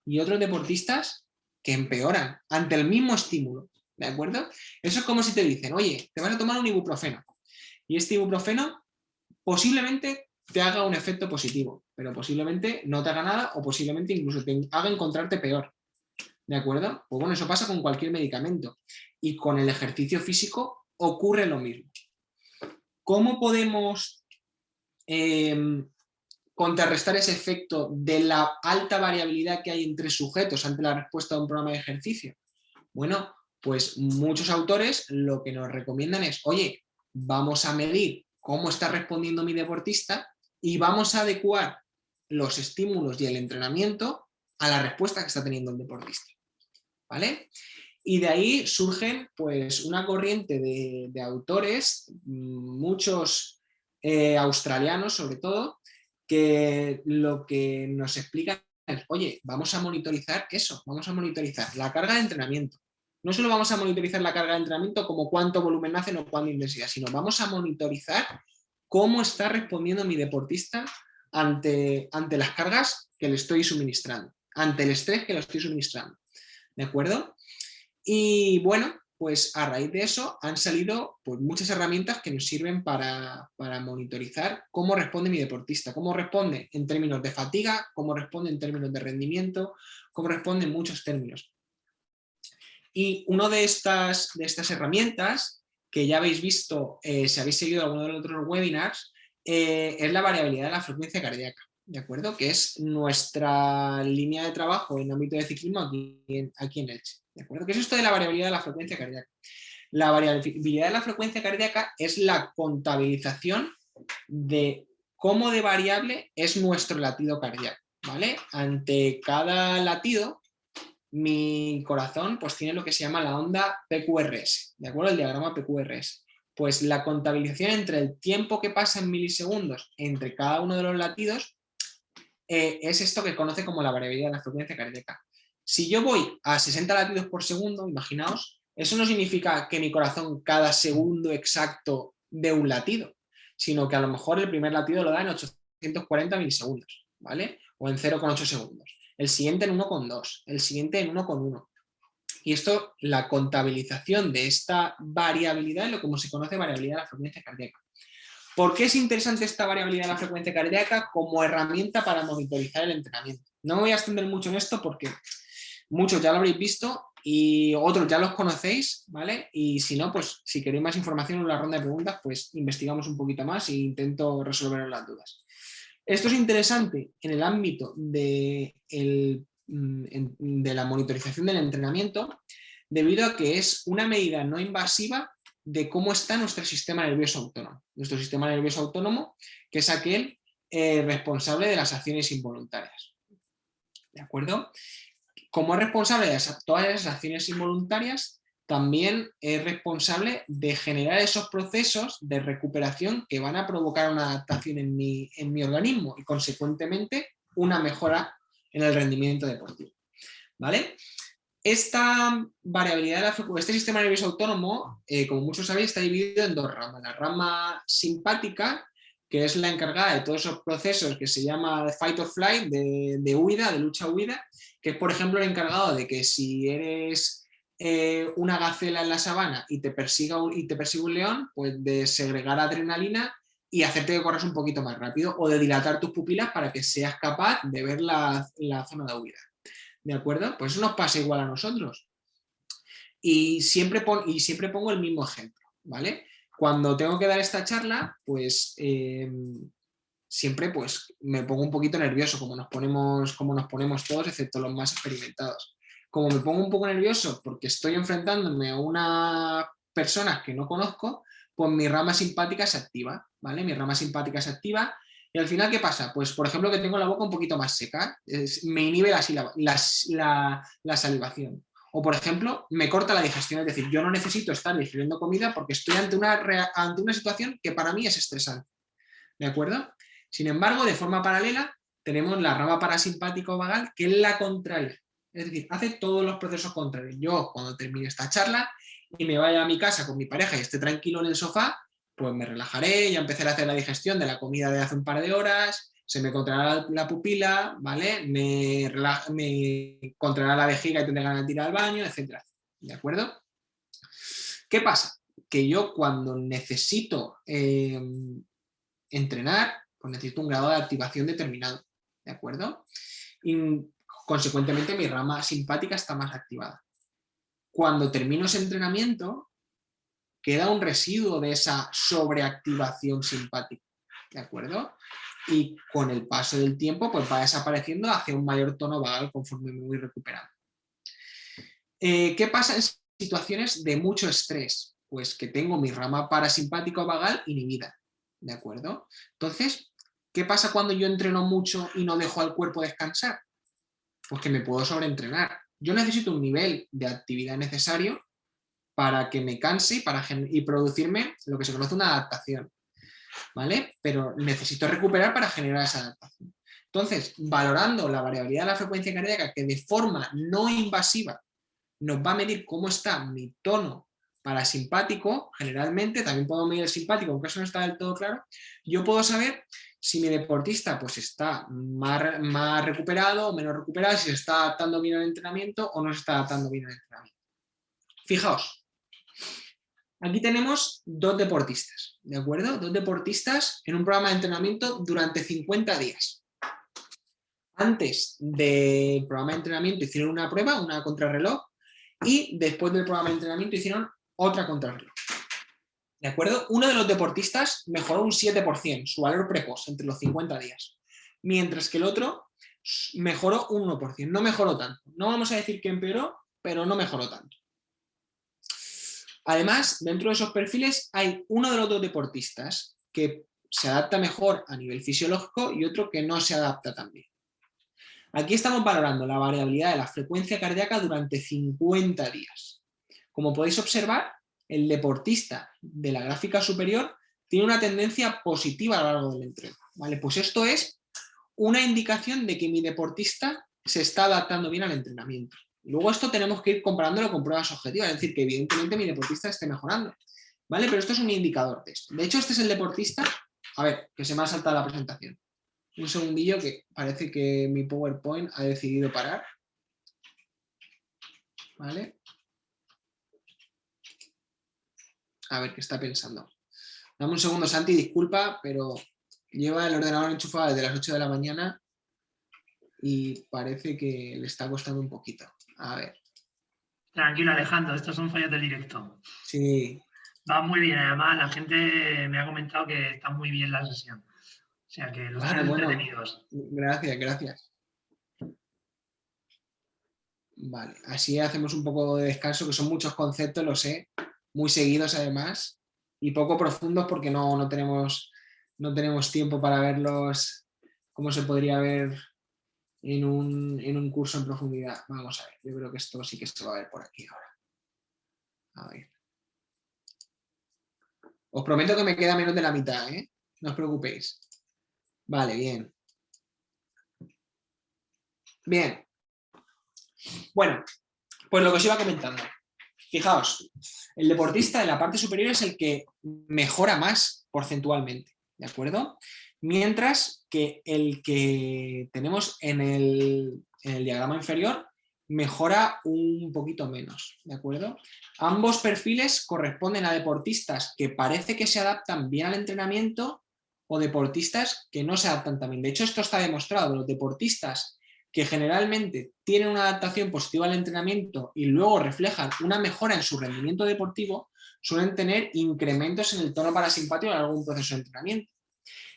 y otros deportistas que empeoran ante el mismo estímulo, ¿de acuerdo? Eso es como si te dicen, oye, te vas a tomar un ibuprofeno y este ibuprofeno posiblemente te haga un efecto positivo, pero posiblemente no te haga nada o posiblemente incluso te haga encontrarte peor, ¿de acuerdo? Pues bueno, eso pasa con cualquier medicamento y con el ejercicio físico ocurre lo mismo. ¿Cómo podemos contrarrestar ese efecto de la alta variabilidad que hay entre sujetos ante la respuesta a un programa de ejercicio? Bueno, pues muchos autores lo que nos recomiendan es, oye, vamos a medir cómo está respondiendo mi deportista y vamos a adecuar los estímulos y el entrenamiento a la respuesta que está teniendo el deportista, ¿vale? Y de ahí surgen pues una corriente de autores, muchos australianos sobre todo, que lo que nos explican es, oye, vamos a monitorizar eso, vamos a monitorizar la carga de entrenamiento. No solo vamos a monitorizar la carga de entrenamiento como cuánto volumen hacen o cuánta intensidad, sino vamos a monitorizar cómo está respondiendo mi deportista ante las cargas que le estoy suministrando, ante el estrés que le estoy suministrando. ¿De acuerdo? Y bueno, pues a raíz de eso han salido pues, muchas herramientas que nos sirven para monitorizar cómo responde mi deportista, cómo responde en términos de fatiga, cómo responde en términos de rendimiento, cómo responde en muchos términos. Y una de estas herramientas, que ya habéis visto si habéis seguido alguno de los otros webinars, es la variabilidad de la frecuencia cardíaca, ¿de acuerdo? Que es nuestra línea de trabajo en ámbito de ciclismo aquí en Elche, ¿de acuerdo? ¿Qué es esto de la variabilidad de la frecuencia cardíaca? La variabilidad de la frecuencia cardíaca es la contabilización de cómo de variable es nuestro latido cardíaco, ¿vale? Ante cada latido, mi corazón pues tiene lo que se llama la onda PQRS, ¿de acuerdo? El diagrama PQRS. Pues la contabilización entre el tiempo que pasa en milisegundos entre cada uno de los latidos es esto que conoce como la variabilidad de la frecuencia cardíaca. Si yo voy a 60 latidos por segundo, imaginaos, eso no significa que mi corazón cada segundo exacto dé un latido, sino que a lo mejor el primer latido lo da en 840 milisegundos, ¿vale? O en 0,8 segundos. El siguiente en 1,2, el siguiente en 1,1. Y esto, la contabilización de esta variabilidad es lo como se conoce variabilidad de la frecuencia cardíaca. ¿Por qué es interesante esta variabilidad de la frecuencia cardíaca como herramienta para monitorizar el entrenamiento? No me voy a extender mucho en esto porque muchos ya lo habréis visto y otros ya los conocéis, ¿vale? Y si no, pues si queréis más información en la ronda de preguntas, pues investigamos un poquito más e intento resolver las dudas. Esto es interesante en el ámbito de la monitorización del entrenamiento debido a que es una medida no invasiva de cómo está nuestro sistema nervioso autónomo. Nuestro sistema nervioso autónomo, que es aquel responsable de las acciones involuntarias. ¿De acuerdo? Como es responsable de todas esas acciones involuntarias, también es responsable de generar esos procesos de recuperación que van a provocar una adaptación en mi organismo y, consecuentemente, una mejora en el rendimiento deportivo. ¿Vale? Esta variabilidad de este sistema nervioso autónomo, como muchos sabéis, está dividido en dos ramas. La rama simpática, que es la encargada de todos esos procesos que se llama fight or flight, de huida, de lucha-huida, que es, por ejemplo, el encargado de que si eres una gacela en la sabana y te persigue un león, pues de segregar adrenalina y hacerte que corras un poquito más rápido o de dilatar tus pupilas para que seas capaz de ver la zona de huida. ¿De acuerdo? Pues eso nos pasa igual a nosotros. Y siempre pongo el mismo ejemplo, ¿vale? Cuando tengo que dar esta charla, pues siempre pues, me pongo un poquito nervioso, como nos ponemos todos, excepto los más experimentados. Como me pongo un poco nervioso porque estoy enfrentándome a una persona que no conozco, pues mi rama simpática se activa, ¿vale? Mi rama simpática se activa. Y al final, ¿qué pasa? Pues, por ejemplo, que tengo la boca un poquito más seca, me inhibe la salivación. O, por ejemplo, me corta la digestión, es decir, yo no necesito estar digiriendo comida porque estoy ante una situación que para mí es estresante. ¿De acuerdo? Sin embargo, de forma paralela, tenemos la rama parasimpático-vagal, que es la contraria. Es decir, hace todos los procesos contrarios. Yo, cuando termine esta charla y me vaya a mi casa con mi pareja y esté tranquilo en el sofá, pues me relajaré, ya empezaré a hacer la digestión de la comida de hace un par de horas, se me contraerá la pupila, ¿vale? Me contraerá la vejiga y tendré ganas de ir al baño, etc. ¿De acuerdo? ¿Qué pasa? Que yo cuando necesito entrenar, pues necesito un grado de activación determinado, ¿de acuerdo? Y consecuentemente mi rama simpática está más activada. Cuando termino ese entrenamiento, queda un residuo de esa sobreactivación simpática, ¿de acuerdo? Y con el paso del tiempo, pues va desapareciendo hacia un mayor tono vagal conforme me voy recuperando. ¿Qué pasa en situaciones de mucho estrés? Pues que tengo mi rama parasimpático vagal inhibida, ¿de acuerdo? Entonces, ¿qué pasa cuando yo entreno mucho y no dejo al cuerpo descansar? Pues que me puedo sobreentrenar. Yo necesito un nivel de actividad necesario para que me canse y producirme lo que se conoce una adaptación, ¿vale? Pero necesito recuperar para generar esa adaptación. Entonces, valorando la variabilidad de la frecuencia cardíaca, que de forma no invasiva nos va a medir cómo está mi tono parasimpático, generalmente, también puedo medir el simpático, aunque eso no está del todo claro, yo puedo saber si mi deportista pues, está más recuperado o menos recuperado, si se está adaptando bien al entrenamiento o no se está adaptando bien al entrenamiento. Fijaos, aquí tenemos dos deportistas, ¿de acuerdo? Dos deportistas en un programa de entrenamiento durante 50 días. Antes del programa de entrenamiento hicieron una prueba, una contrarreloj, y después del programa de entrenamiento hicieron otra contrarreloj. ¿De acuerdo? Uno de los deportistas mejoró un 7%, su valor precoz, entre los 50 días. Mientras que el otro mejoró un 1%, no mejoró tanto. No vamos a decir que empeoró, pero no mejoró tanto. Además, dentro de esos perfiles hay uno de los dos deportistas que se adapta mejor a nivel fisiológico y otro que no se adapta tan bien. Aquí estamos valorando la variabilidad de la frecuencia cardíaca durante 50 días. Como podéis observar, el deportista de la gráfica superior tiene una tendencia positiva a lo largo del entreno, ¿vale? Pues esto es una indicación de que mi deportista se está adaptando bien al entrenamiento. Luego esto tenemos que ir comparándolo con pruebas objetivas, es decir, que evidentemente mi deportista esté mejorando, ¿vale? Pero esto es un indicador de esto. De hecho, este es el deportista, a ver, que se me ha saltado la presentación. Un segundillo que parece que mi PowerPoint ha decidido parar. ¿Vale? A ver qué está pensando. Dame un segundo, Santi, disculpa, pero lleva el ordenador enchufado desde las 8 de la mañana y parece que le está costando un poquito. A ver. Tranquilo, Alejandro, estos son fallos del directo. Sí. Va muy bien, además la gente me ha comentado que está muy bien la sesión. O sea que los Vale, tres bueno, entretenidos. gracias. Vale, así hacemos un poco de descanso, que son muchos conceptos, lo sé, muy seguidos además, y poco profundos porque no tenemos tiempo para verlos como se podría ver en un curso en profundidad. Vamos a ver, yo creo que esto sí que se va a ver por aquí ahora. A ver. Os prometo que me queda menos de la mitad, ¿eh? No os preocupéis. Vale, bien. Bien. Bueno, pues lo que os iba comentando. Fijaos, el deportista en la parte superior es el que mejora más porcentualmente, ¿de acuerdo? Mientras que el que tenemos en el diagrama inferior mejora un poquito menos, ¿de acuerdo? Ambos perfiles corresponden a deportistas que parece que se adaptan bien al entrenamiento o deportistas que no se adaptan tan bien. De hecho, esto está demostrado. Los deportistas que generalmente tienen una adaptación positiva al entrenamiento y luego reflejan una mejora en su rendimiento deportivo, suelen tener incrementos en el tono parasimpático en algún proceso de entrenamiento.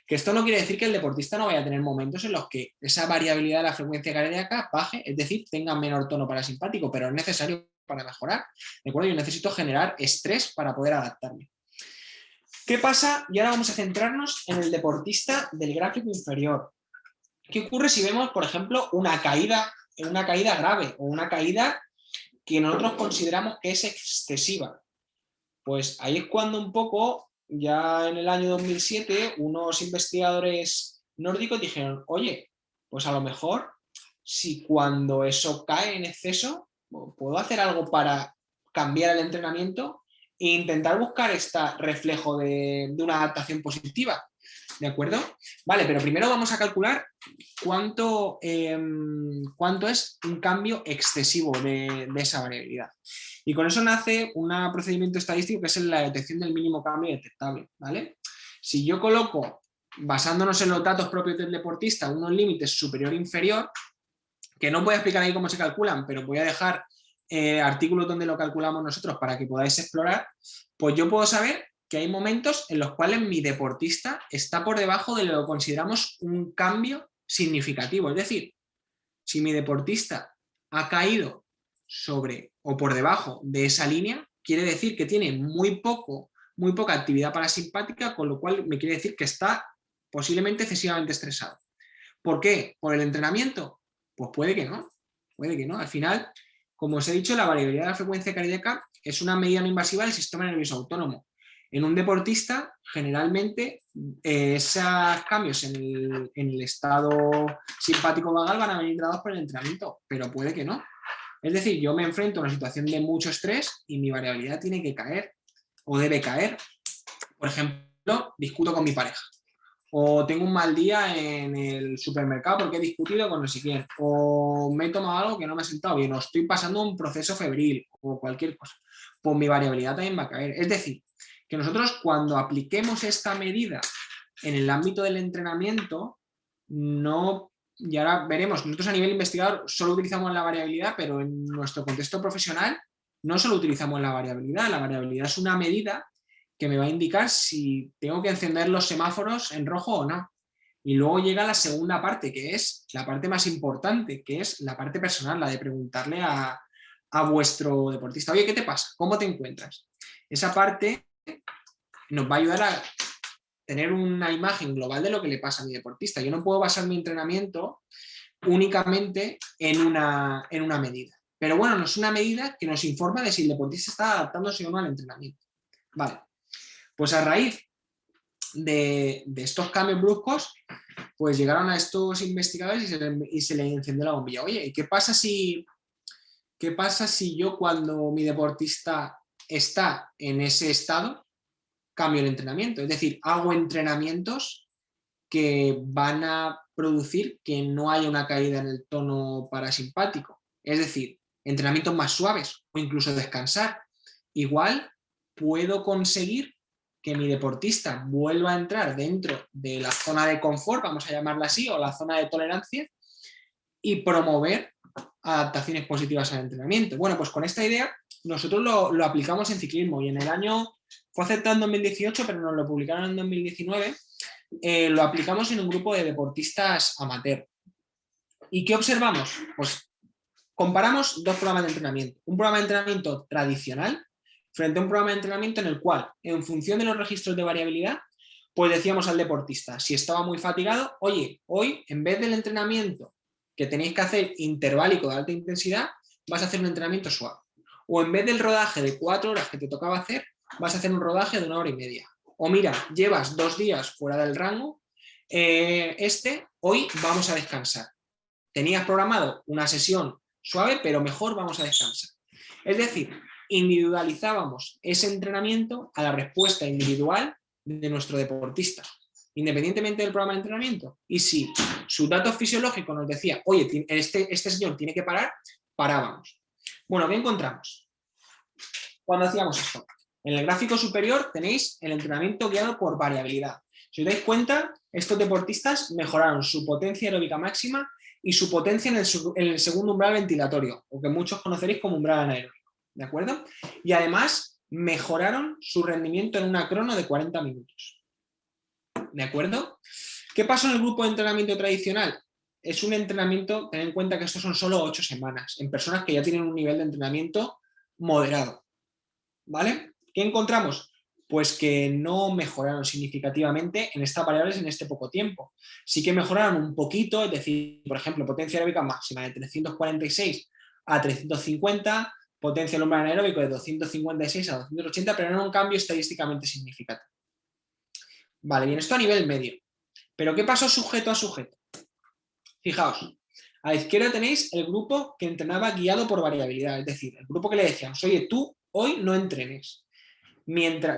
Que esto no quiere decir que el deportista no vaya a tener momentos en los que esa variabilidad de la frecuencia cardíaca baje, es decir, tenga menor tono parasimpático, pero es necesario para mejorar. ¿De acuerdo? Yo necesito generar estrés para poder adaptarme. ¿Qué pasa? Y ahora vamos a centrarnos en el deportista del gráfico inferior. ¿Qué ocurre si vemos, por ejemplo, una caída grave o una caída que nosotros consideramos que es excesiva? Pues ahí es cuando un poco, ya en el año 2007, unos investigadores nórdicos dijeron, oye, pues a lo mejor si cuando eso cae en exceso, puedo hacer algo para cambiar el entrenamiento e intentar buscar este reflejo de una adaptación positiva. ¿De acuerdo? Vale, pero primero vamos a calcular cuánto es un cambio excesivo de esa variabilidad. Y con eso nace un procedimiento estadístico que es la detección del mínimo cambio detectable, ¿vale? Si yo coloco, basándonos en los datos propios del deportista, unos límites superior e inferior, que no voy a explicar ahí cómo se calculan, pero voy a dejar artículos donde lo calculamos nosotros para que podáis explorar, pues yo puedo saber que hay momentos en los cuales mi deportista está por debajo de lo que consideramos un cambio significativo. Es decir, si mi deportista ha caído sobre o por debajo de esa línea, quiere decir que tiene muy poca actividad parasimpática, con lo cual me quiere decir que está posiblemente excesivamente estresado. ¿Por qué? ¿Por el entrenamiento? Pues puede que no. Al final, como os he dicho, la variabilidad de la frecuencia cardíaca es una medida no invasiva del sistema nervioso autónomo. En un deportista, generalmente, esos cambios en el estado simpático vagal van a venir dados por el entrenamiento, pero puede que no. Es decir, yo me enfrento a una situación de mucho estrés y mi variabilidad tiene que caer o debe caer. Por ejemplo, discuto con mi pareja. O tengo un mal día en el supermercado porque he discutido con no sé quién. O me he tomado algo que no me ha sentado bien. O estoy pasando un proceso febril o cualquier cosa. Pues mi variabilidad también va a caer. Es decir, que nosotros cuando apliquemos esta medida en el ámbito del entrenamiento, no, y ahora veremos, nosotros a nivel investigador solo utilizamos la variabilidad, pero en nuestro contexto profesional no solo utilizamos la variabilidad es una medida que me va a indicar si tengo que encender los semáforos en rojo o no. Y luego llega la segunda parte, que es la parte más importante, que es la parte personal, la de preguntarle a vuestro deportista, oye, ¿qué te pasa? ¿Cómo te encuentras? Esa parte nos va a ayudar a tener una imagen global de lo que le pasa a mi deportista. Yo no puedo basar mi entrenamiento únicamente en una medida. Pero bueno, no es una medida que nos informa de si el deportista está adaptándose o no al entrenamiento. Vale. Pues a raíz de estos cambios bruscos, pues llegaron a estos investigadores y se le encendió la bombilla. Oye, ¿y qué pasa si yo cuando mi deportista está en ese estado, cambio el entrenamiento? Es decir, hago entrenamientos que van a producir que no haya una caída en el tono parasimpático. Es decir, entrenamientos más suaves o incluso descansar. Igual puedo conseguir que mi deportista vuelva a entrar dentro de la zona de confort, vamos a llamarla así, o la zona de tolerancia, y promover adaptaciones positivas al entrenamiento. Bueno, pues con esta idea nosotros lo aplicamos en ciclismo y en el año, fue aceptado en 2018, pero nos lo publicaron en 2019, lo aplicamos en un grupo de deportistas amateur. ¿Y qué observamos? Pues comparamos dos programas de entrenamiento. Un programa de entrenamiento tradicional frente a un programa de entrenamiento en el cual, en función de los registros de variabilidad, pues decíamos al deportista, si estaba muy fatigado, oye, hoy en vez del entrenamiento que tenéis que hacer interválico de alta intensidad, vas a hacer un entrenamiento suave. O en vez del rodaje de 4 horas que te tocaba hacer, vas a hacer un rodaje de 1 hora y media. O mira, llevas 2 días fuera del rango, hoy vamos a descansar. Tenías programado una sesión suave, pero mejor vamos a descansar. Es decir, individualizábamos ese entrenamiento a la respuesta individual de nuestro deportista, independientemente del programa de entrenamiento. Y si sus datos fisiológicos nos decía, oye, este señor tiene que parar, parábamos. Bueno, ¿qué encontramos cuando hacíamos esto? En el gráfico superior tenéis el entrenamiento guiado por variabilidad. Si os dais cuenta, estos deportistas mejoraron su potencia aeróbica máxima y su potencia en el segundo umbral ventilatorio, o que muchos conoceréis como umbral anaeróbico, ¿de acuerdo? Y además mejoraron su rendimiento en una crono de 40 minutos, ¿de acuerdo? ¿Qué pasó en el grupo de entrenamiento tradicional? Es un entrenamiento, ten en cuenta que estos son solo 8 semanas, en personas que ya tienen un nivel de entrenamiento moderado, ¿vale? ¿Qué encontramos? Pues que no mejoraron significativamente en estas variables en este poco tiempo. Sí que mejoraron un poquito, es decir, por ejemplo, potencia aeróbica máxima de 346 a 350, potencia umbral anaeróbico de 256 a 280, pero no un cambio estadísticamente significativo. Vale, bien, esto a nivel medio. ¿Pero qué pasó sujeto a sujeto? Fijaos, a la izquierda tenéis el grupo que entrenaba guiado por variabilidad, es decir, el grupo que le decíamos, oye, tú hoy no entrenes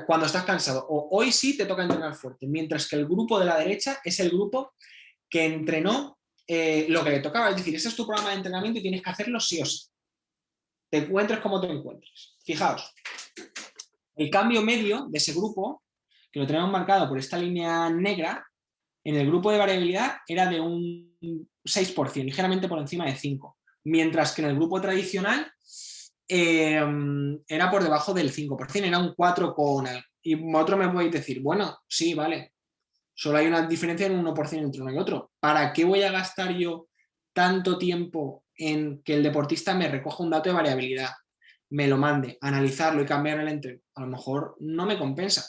cuando estás cansado, o hoy sí te toca entrenar fuerte, mientras que el grupo de la derecha es el grupo que entrenó lo que le tocaba, es decir, ese es tu programa de entrenamiento y tienes que hacerlo sí o sí, te encuentres como te encuentres. Fijaos, el cambio medio de ese grupo, que lo tenemos marcado por esta línea negra, en el grupo de variabilidad era de un 6%, ligeramente por encima de 5%, mientras que en el grupo tradicional era por debajo del 5%, era un 4 con algo. Y otro me podéis decir, bueno, sí, vale, solo hay una diferencia de un 1% entre uno y otro. ¿Para qué voy a gastar yo tanto tiempo en que el deportista me recoja un dato de variabilidad, me lo mande, analizarlo y cambiar el entreno? A lo mejor no me compensa.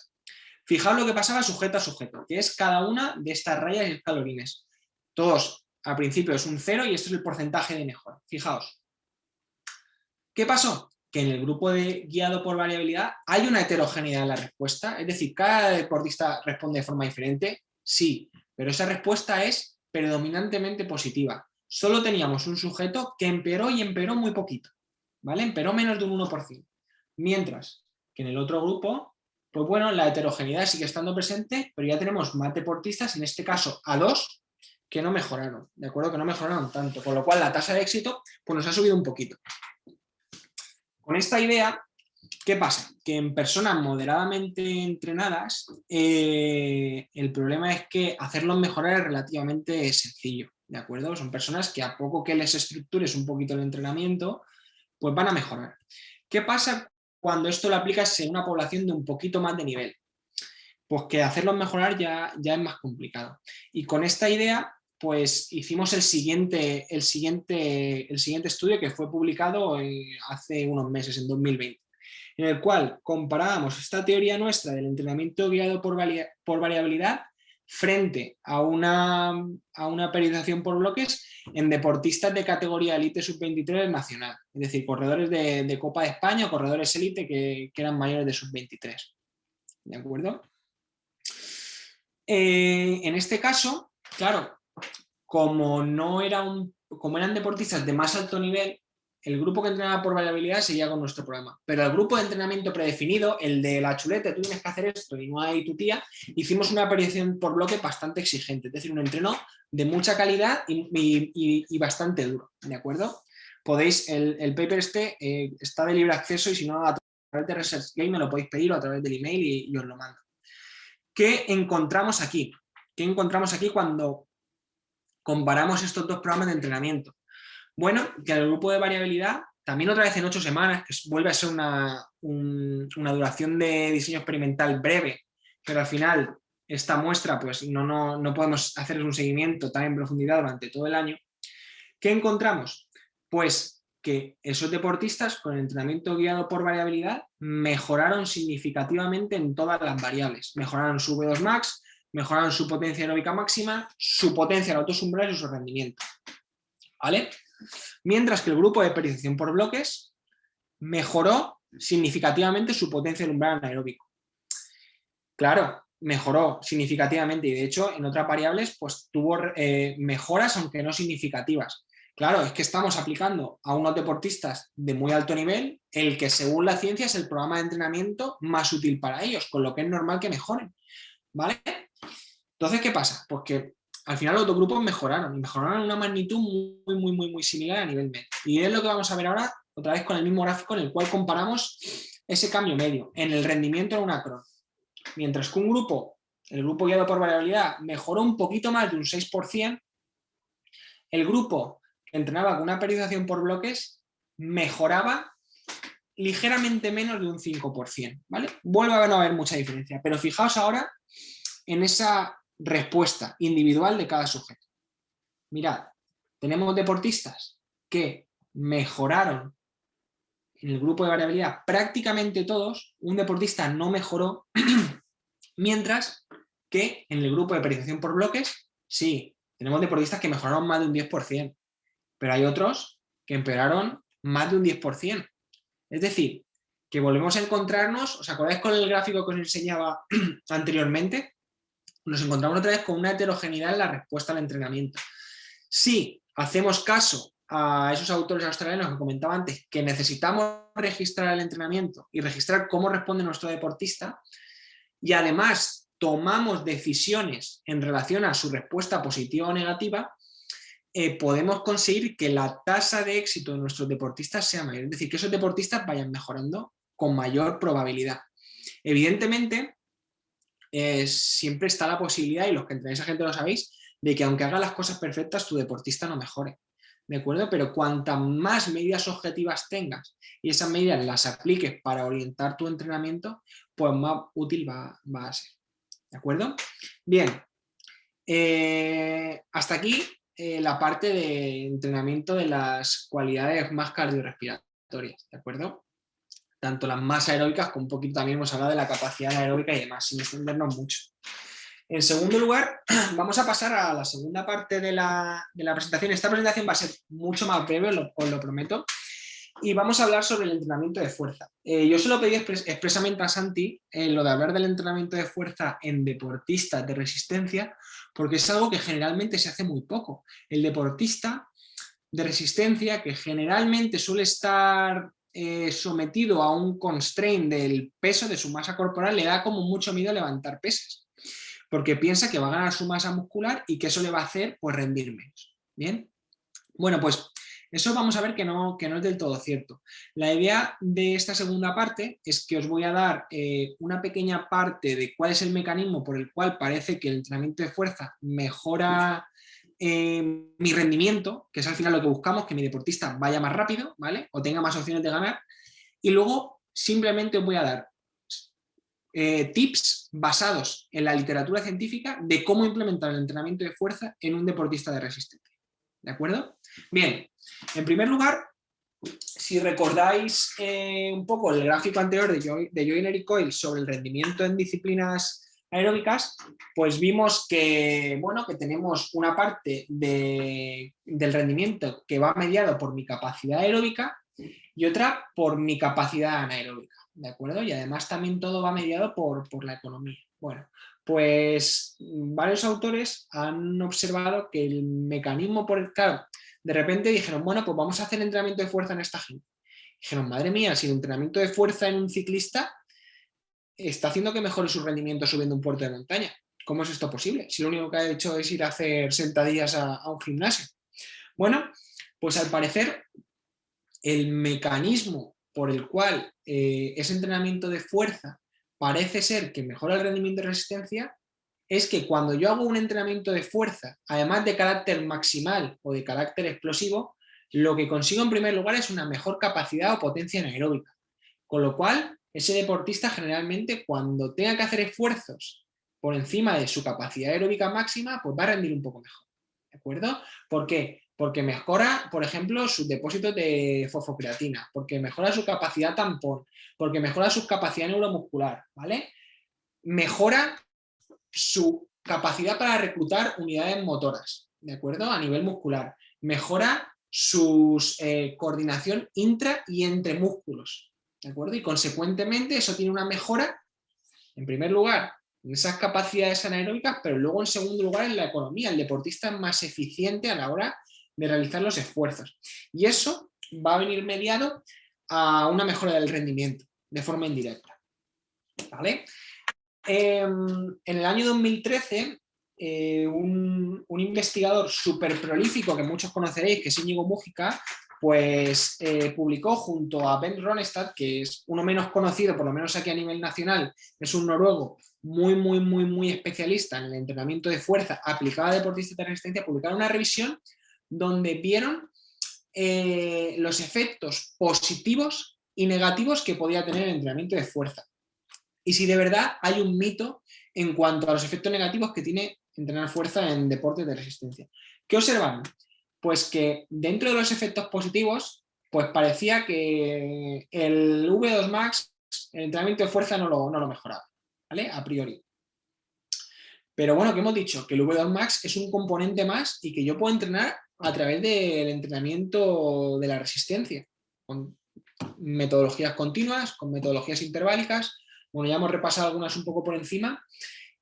Fijaos lo que pasaba sujeto a sujeto, que es cada una de estas rayas y escalorines. Todos, al principio es un 0 y esto es el porcentaje de mejora. Fijaos. ¿Qué pasó? Que en el grupo de guiado por variabilidad hay una heterogeneidad en la respuesta, es decir, cada deportista responde de forma diferente, sí, pero esa respuesta es predominantemente positiva. Solo teníamos un sujeto que empeoró y empeoró muy poquito, ¿vale? Empeoró menos de un 1%. Mientras que en el otro grupo, pues bueno, la heterogeneidad sigue estando presente, pero ya tenemos más deportistas, en este caso a 2, que no mejoraron, ¿de acuerdo? Que no mejoraron tanto, con lo cual la tasa de éxito pues nos ha subido un poquito. Con esta idea, ¿qué pasa? Que en personas moderadamente entrenadas, el problema es que hacerlos mejorar es relativamente sencillo, ¿de acuerdo? Son personas que a poco que les estructures un poquito el entrenamiento, pues van a mejorar. ¿Qué pasa cuando esto lo aplicas en una población de un poquito más de nivel? Pues que hacerlos mejorar ya es más complicado. Y con esta idea, pues hicimos el siguiente estudio que fue publicado hace unos meses, en 2020, en el cual comparábamos esta teoría nuestra del entrenamiento guiado por variabilidad frente a una periodización por bloques en deportistas de categoría elite sub-23 nacional, es decir, corredores de Copa de España o corredores élite que eran mayores de sub-23. ¿De acuerdo? En este caso, claro, como eran deportistas de más alto nivel, el grupo que entrenaba por variabilidad seguía con nuestro programa. Pero el grupo de entrenamiento predefinido, el de la chuleta, tú tienes que hacer esto y no hay tu tía, hicimos una periodización por bloque bastante exigente, es decir, un entreno de mucha calidad y bastante duro, ¿de acuerdo? Podéis, el paper está de libre acceso y si no, a través de ResearchGate me lo podéis pedir o a través del email y os lo mando. ¿Qué encontramos aquí? ¿Qué encontramos aquí cuando comparamos estos dos programas de entrenamiento? Bueno, que el grupo de variabilidad, también otra vez en 8 semanas, que vuelve a ser una duración de diseño experimental breve, pero al final esta muestra pues no podemos hacer un seguimiento tan en profundidad durante todo el año. ¿Qué encontramos? Pues que esos deportistas con el entrenamiento guiado por variabilidad mejoraron significativamente en todas las variables. Mejoraron su V2 max, mejoraron su potencia aeróbica máxima, su potencia en altos umbrales y su rendimiento. ¿Vale? Mientras que el grupo de periodización por bloques mejoró significativamente su potencia del umbral anaeróbico. Claro, mejoró significativamente y de hecho en otras variables pues tuvo mejoras aunque no significativas. Claro, es que estamos aplicando a unos deportistas de muy alto nivel el que según la ciencia es el programa de entrenamiento más útil para ellos, con lo que es normal que mejoren, ¿vale? Entonces, ¿qué pasa? Pues que al final los dos grupos mejoraron y mejoraron en una magnitud muy similar a nivel medio. Y es lo que vamos a ver ahora, otra vez con el mismo gráfico en el cual comparamos ese cambio medio en el rendimiento en una cron. Mientras que un grupo, el grupo guiado por variabilidad, mejoró un poquito más de un 6%, el grupo que entrenaba con una periodización por bloques mejoraba ligeramente menos de un 5%, ¿vale? Vuelve a no haber mucha diferencia, pero fijaos ahora en esa respuesta individual de cada sujeto. Mirad, tenemos deportistas que mejoraron en el grupo de variabilidad prácticamente todos, un deportista no mejoró, mientras que en el grupo de periodización por bloques, sí, tenemos deportistas que mejoraron más de un 10%, pero hay otros que empeoraron más de un 10%. Es decir, que volvemos a encontrarnos, ¿os acordáis con el gráfico que os enseñaba anteriormente? Nos encontramos otra vez con una heterogeneidad en la respuesta al entrenamiento. Si hacemos caso a esos autores australianos que comentaba antes, que necesitamos registrar el entrenamiento y registrar cómo responde nuestro deportista, y además tomamos decisiones en relación a su respuesta positiva o negativa, podemos conseguir que la tasa de éxito de nuestros deportistas sea mayor, es decir, que esos deportistas vayan mejorando con mayor probabilidad. Evidentemente, siempre está la posibilidad, y los que entrenáis a gente lo sabéis, de que aunque haga las cosas perfectas, tu deportista no mejore, ¿de acuerdo? Pero cuantas más medidas objetivas tengas y esas medidas las apliques para orientar tu entrenamiento, pues más útil va a ser, ¿de acuerdo? Bien, hasta aquí la parte de entrenamiento de las cualidades más cardiorrespiratorias, ¿de acuerdo? Tanto las más aeróbicas como un poquito también hemos hablado de la capacidad aeróbica y demás, sin extendernos mucho. En segundo lugar, vamos a pasar a la segunda parte de la presentación. Esta presentación va a ser mucho más breve, os lo prometo, y vamos a hablar sobre el entrenamiento de fuerza. Yo se lo pedí expresamente a Santi lo de hablar del entrenamiento de fuerza en deportistas de resistencia, porque es algo que generalmente se hace muy poco. El deportista de resistencia, que generalmente suele estar sometido a un constraint del peso de su masa corporal, le da como mucho miedo levantar pesas, porque piensa que va a ganar su masa muscular y que eso le va a hacer pues rendir menos. ¿Bien? Bueno, pues eso vamos a ver que no es del todo cierto. La idea de esta segunda parte es que os voy a dar una pequeña parte de cuál es el mecanismo por el cual parece que el entrenamiento de fuerza mejora mi rendimiento, que es al final lo que buscamos, que mi deportista vaya más rápido, ¿vale? O tenga más opciones de ganar. Y luego simplemente os voy a dar tips basados en la literatura científica de cómo implementar el entrenamiento de fuerza en un deportista de resistencia. ¿De acuerdo? Bien, en primer lugar, si recordáis un poco el gráfico anterior de Joyner y Coyle sobre el rendimiento en disciplinas aeróbicas, pues vimos que, bueno, que tenemos una parte del rendimiento que va mediado por mi capacidad aeróbica y otra por mi capacidad anaeróbica, ¿de acuerdo? Y además también todo va mediado por la economía. Bueno, pues varios autores han observado que el mecanismo por el que de repente dijeron, bueno, pues vamos a hacer entrenamiento de fuerza en esta gente. Dijeron, madre mía, si el entrenamiento de fuerza en un ciclista está haciendo que mejore su rendimiento subiendo un puerto de montaña. ¿Cómo es esto posible? Si lo único que ha hecho es ir a hacer sentadillas a un gimnasio. Bueno, pues al parecer el mecanismo por el cual ese entrenamiento de fuerza parece ser que mejora el rendimiento de resistencia es que cuando yo hago un entrenamiento de fuerza, además de carácter maximal o de carácter explosivo, lo que consigo en primer lugar es una mejor capacidad o potencia anaeróbica. Con lo cual, ese deportista generalmente cuando tenga que hacer esfuerzos por encima de su capacidad aeróbica máxima, pues va a rendir un poco mejor. ¿De acuerdo? ¿Por qué? Porque mejora, por ejemplo, sus depósitos de fosfocreatina, porque mejora su capacidad tampón, porque mejora su capacidad neuromuscular, ¿vale? Mejora su capacidad para reclutar unidades motoras, ¿de acuerdo? A nivel muscular. Mejora su coordinación intra y entre músculos, ¿de acuerdo? Y consecuentemente eso tiene una mejora, en primer lugar, en esas capacidades anaeróbicas, pero luego en segundo lugar en la economía. El deportista es más eficiente a la hora de realizar los esfuerzos. Y eso va a venir mediado a una mejora del rendimiento de forma indirecta, ¿vale? En el año 2013, un investigador súper prolífico que muchos conoceréis, que es Íñigo Mújica, pues publicó junto a Ben Ronestad, que es uno menos conocido, por lo menos aquí a nivel nacional, es un noruego muy especialista en el entrenamiento de fuerza aplicada a deportistas de resistencia, publicaron una revisión donde vieron los efectos positivos y negativos que podía tener el entrenamiento de fuerza. Y si de verdad hay un mito en cuanto a los efectos negativos que tiene entrenar fuerza en deportes de resistencia. ¿Qué observan? Pues que dentro de los efectos positivos, pues parecía que el V2 Max, el entrenamiento de fuerza no lo mejoraba, ¿vale? A priori. Pero bueno, que hemos dicho que el V2 Max es un componente más y que yo puedo entrenar a través del entrenamiento de la resistencia, con metodologías continuas, con metodologías interválicas. Bueno, ya hemos repasado algunas un poco por encima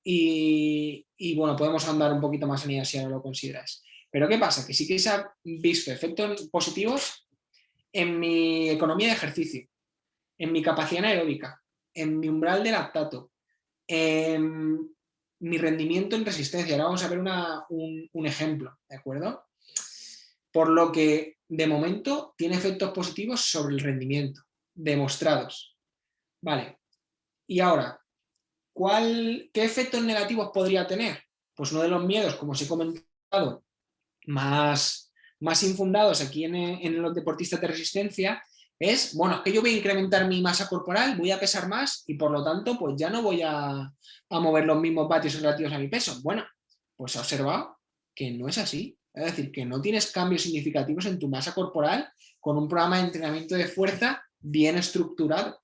y bueno, podemos andar un poquito más en ellas si ahora lo consideras. Pero ¿qué pasa? Que sí que se han visto efectos positivos en mi economía de ejercicio, en mi capacidad anaeróbica, en mi umbral de lactato, en mi rendimiento en resistencia. Ahora vamos a ver un ejemplo, ¿de acuerdo? Por lo que, de momento, tiene efectos positivos sobre el rendimiento, demostrados. Vale. Y ahora, ¿qué efectos negativos podría tener? Pues uno de los miedos, como os he comentado, más infundados aquí en los deportistas de resistencia es, bueno, es que yo voy a incrementar mi masa corporal, voy a pesar más y por lo tanto pues ya no voy a mover los mismos vatios relativos a mi peso. Bueno, pues he observado que no es así. Es decir, que no tienes cambios significativos en tu masa corporal con un programa de entrenamiento de fuerza bien estructurado.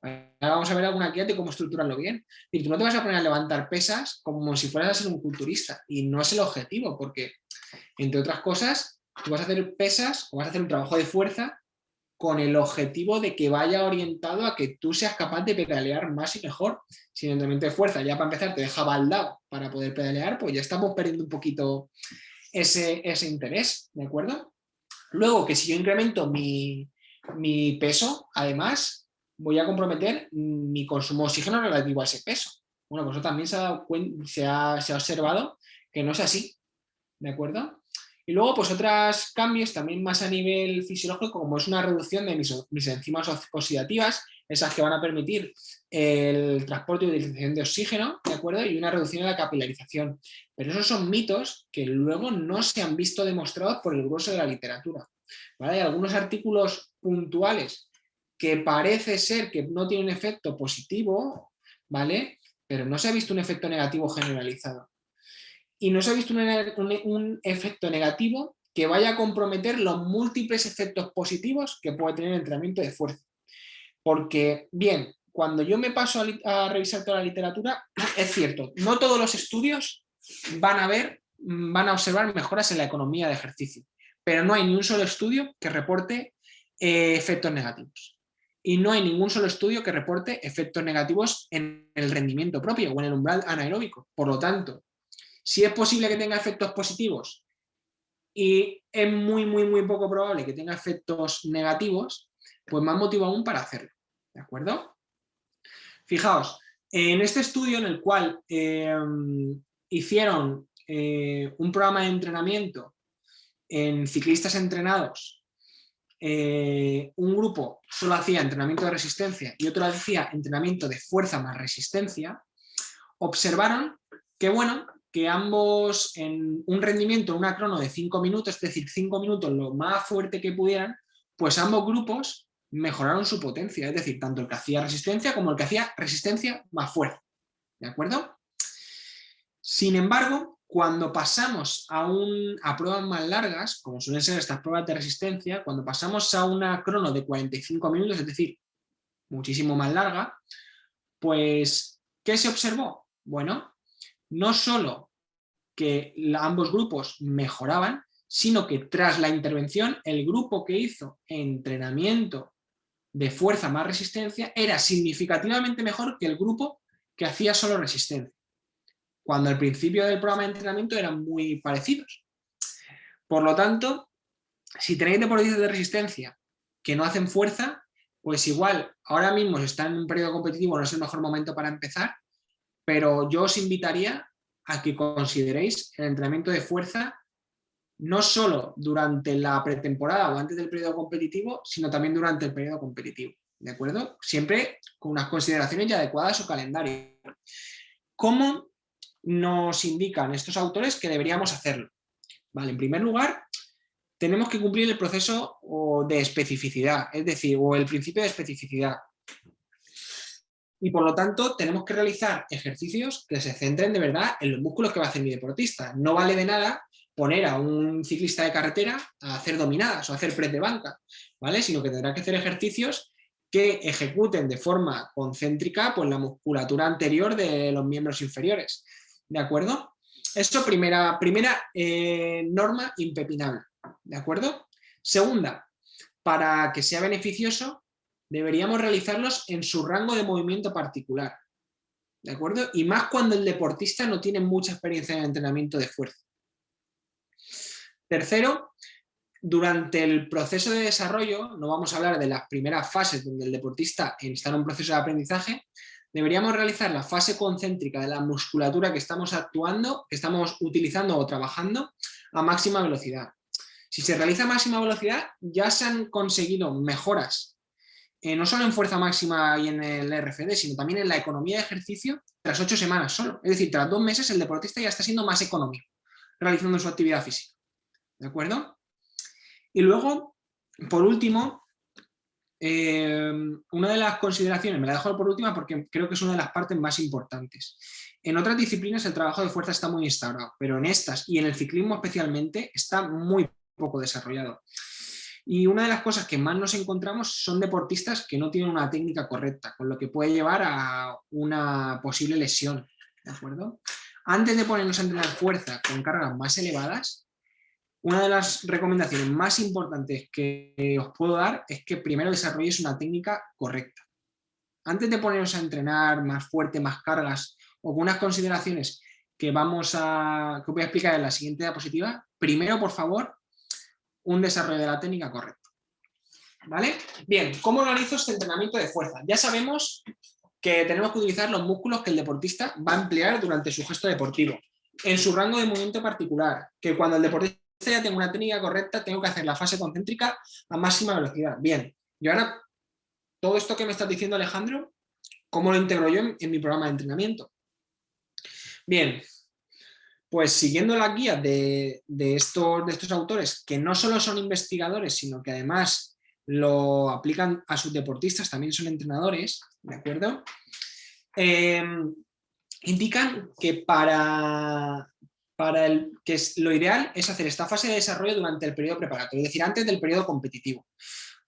Ahora vamos a ver alguna guía de cómo estructurarlo bien. Y tú no te vas a poner a levantar pesas como si fueras a ser un culturista. Y no es el objetivo, porque, entre otras cosas, tú vas a hacer pesas o vas a hacer un trabajo de fuerza con el objetivo de que vaya orientado a que tú seas capaz de pedalear más y mejor. Si el entrenamiento de fuerza ya para empezar te deja baldado para poder pedalear, pues ya estamos perdiendo un poquito ese interés, ¿de acuerdo? Luego, que si yo incremento mi peso, además, voy a comprometer mi consumo de oxígeno relativo a ese peso. Bueno, pues eso también se ha observado que no es así, ¿de acuerdo? Y luego, pues otros cambios también más a nivel fisiológico, como es una reducción de mis enzimas oxidativas, esas que van a permitir el transporte y utilización de oxígeno, ¿de acuerdo? Y una reducción de la capilarización. Pero esos son mitos que luego no se han visto demostrados por el grueso de la literatura, ¿vale? Hay algunos artículos puntuales que parece ser que no tienen efecto positivo, ¿vale? Pero no se ha visto un efecto negativo generalizado. Y no se ha visto un efecto negativo que vaya a comprometer los múltiples efectos positivos que puede tener el entrenamiento de fuerza. Porque, bien, cuando yo me paso a revisar toda la literatura, es cierto, no todos los estudios van a observar mejoras en la economía de ejercicio, pero no hay ni un solo estudio que reporte efectos negativos. y no hay ningún solo estudio que reporte efectos negativos en el rendimiento propio o en el umbral anaeróbico. Por lo tanto, si es posible que tenga efectos positivos y es muy, muy, muy poco probable que tenga efectos negativos, pues más motivo aún para hacerlo. ¿De acuerdo? Fijaos, en este estudio en el cual hicieron un programa de entrenamiento en ciclistas entrenados, un grupo solo hacía entrenamiento de resistencia y otro hacía entrenamiento de fuerza más resistencia, observaron que, bueno, que ambos en un rendimiento, una crono de 5 minutos, es decir, 5 minutos lo más fuerte que pudieran, pues ambos grupos mejoraron su potencia, es decir, tanto el que hacía resistencia como el que hacía resistencia más fuerza. ¿De acuerdo? Sin embargo, cuando pasamos a pruebas más largas, como suelen ser estas pruebas de resistencia, cuando pasamos a una crono de 45 minutos, es decir, muchísimo más larga, pues, ¿qué se observó? Bueno, no solo que ambos grupos mejoraban, sino que tras la intervención, el grupo que hizo entrenamiento de fuerza más resistencia era significativamente mejor que el grupo que hacía solo resistencia, cuando al principio del programa de entrenamiento eran muy parecidos. Por lo tanto, si tenéis deportistas de resistencia que no hacen fuerza, pues igual ahora mismo si están en un periodo competitivo no es el mejor momento para empezar, pero yo os invitaría a que consideréis el entrenamiento de fuerza no solo durante la pretemporada o antes del periodo competitivo, sino también durante el periodo competitivo, ¿de acuerdo? Siempre con unas consideraciones ya adecuadas a su calendario. ¿Cómo nos indican estos autores que deberíamos hacerlo? Vale, en primer lugar, tenemos que cumplir el proceso de especificidad, es decir, o el principio de especificidad. Y por lo tanto, tenemos que realizar ejercicios que se centren de verdad en los músculos que va a hacer mi deportista. No vale de nada poner a un ciclista de carretera a hacer dominadas o a hacer press de banca, ¿vale? Sino que tendrá que hacer ejercicios que ejecuten de forma concéntrica pues, la musculatura anterior de los miembros inferiores. ¿De acuerdo? Esto primera norma impepinable. ¿De acuerdo? Segunda, para que sea beneficioso, deberíamos realizarlos en su rango de movimiento particular. ¿De acuerdo? Y más cuando el deportista no tiene mucha experiencia en el entrenamiento de fuerza. Tercero, durante el proceso de desarrollo, no vamos a hablar de las primeras fases donde el deportista está en un proceso de aprendizaje, deberíamos realizar la fase concéntrica de la musculatura que estamos actuando, que estamos utilizando o trabajando a máxima velocidad. Si se realiza a máxima velocidad, ya se han conseguido mejoras, no solo en fuerza máxima y en el RFD, sino también en la economía de ejercicio tras 8 semanas solo. Es decir, tras 2 meses el deportista ya está siendo más económico realizando su actividad física. ¿De acuerdo? Y luego, por último, una de las consideraciones, me la dejo por última porque creo que es una de las partes más importantes. En otras disciplinas el trabajo de fuerza está muy instaurado, pero en estas y en el ciclismo especialmente está muy poco desarrollado. Y una de las cosas que más nos encontramos son deportistas que no tienen una técnica correcta, con lo que puede llevar a una posible lesión. ¿De acuerdo? Antes de ponernos a entrenar fuerza con cargas más elevadas, una de las recomendaciones más importantes que os puedo dar es que primero desarrolléis una técnica correcta. Antes de poneros a entrenar más fuerte, más cargas o con unas consideraciones que os voy a explicar en la siguiente diapositiva, primero, por favor, un desarrollo de la técnica correcta. ¿Vale? Bien, ¿cómo organizo este entrenamiento de fuerza? Ya sabemos que tenemos que utilizar los músculos que el deportista va a emplear durante su gesto deportivo, en su rango de movimiento particular, que cuando el deportista ya tenga una técnica correcta, tengo que hacer la fase concéntrica a máxima velocidad. Bien, y ahora, todo esto que me estás diciendo, Alejandro, ¿cómo lo integro yo en mi programa de entrenamiento? Bien, pues siguiendo las guías de estos autores, que no solo son investigadores, sino que además lo aplican a sus deportistas, también son entrenadores, ¿de acuerdo? Indican que que lo ideal es hacer esta fase de desarrollo durante el periodo preparatorio, es decir, antes del periodo competitivo,